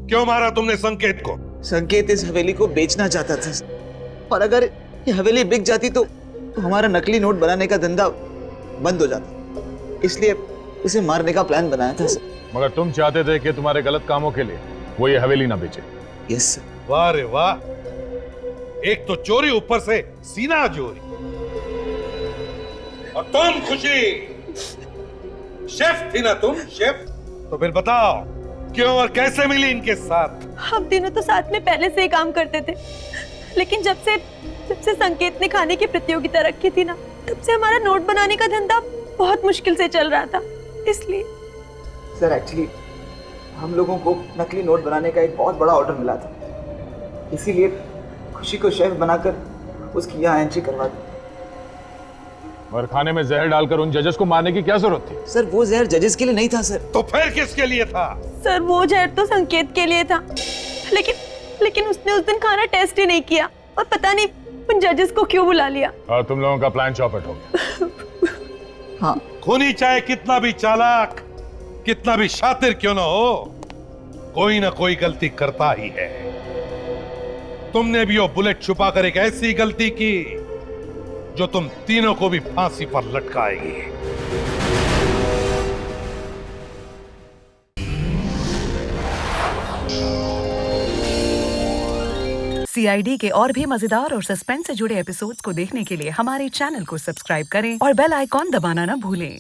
S9: क्यों मारा तुमने संकेत को?
S24: संकेत इस हवेली को बेचना चाहता था, और अगर ये हवेली बिक जाती तो हमारा नकली नोट बनाने का धंधा बंद हो जाता, इसलिए उसे मारने का प्लान बनाया था सर।
S11: मगर तुम चाहते थे कि तुम्हारे गलत कामों के लिए वो ये हवेली ना बेचे।
S24: Yes sir.
S9: वाह रे वाह, एक तो चोरी, ऊपर से सीना चोरी। और तुम खुशी, शेफ थी ना तुम, शेफ? तो फिर बताओ क्यों और कैसे मिली इनके साथ?
S23: हम तीनों तो साथ में पहले से ही काम करते थे, लेकिन जब से संकेत ने खाने की प्रतियोगिता रखी थी ना, तब से हमारा नोट बनाने का धंधा बहुत मुश्किल से चल रहा था। इसलिए
S24: सर एक्चुअली हम लोगों को नकली नोट बनाने का एक बहुत बड़ा ऑर्डर मिला था, इसीलिए खुशी को शेफ बनाकर उसकी यहाँ एंट्री करवा दी।
S11: और खाने में जहर डालकर उन जजेस को मारने की क्या जरूरत थी?
S24: सर वो जहर जजेस के लिए नहीं था सर।
S9: तो फिर किसके लिए था?
S23: सर वो जहर तो संकेत के लिए था, लेकिन उसने उस दिन खाना टेस्ट ही नहीं किया और पता नहीं उन जजेस को क्यों बुला लिया।
S11: और तुम लोगों का प्लान चौपट हो गया।
S24: हाँ।
S9: खूनी चाहे कितना भी चालाक, कितना भी शातिर क्यों ना हो, कोई ना कोई गलती करता ही है। तुमने भी वो बुलेट छुपाकर एक ऐसी गलती की जो तुम तीनों को भी फांसी पर लटकाएगी।
S14: CID के और भी मजेदार और सस्पेंस से जुड़े एपिसोड्स को देखने के लिए हमारे चैनल को सब्सक्राइब करें और बेल आइकॉन दबाना ना भूलें।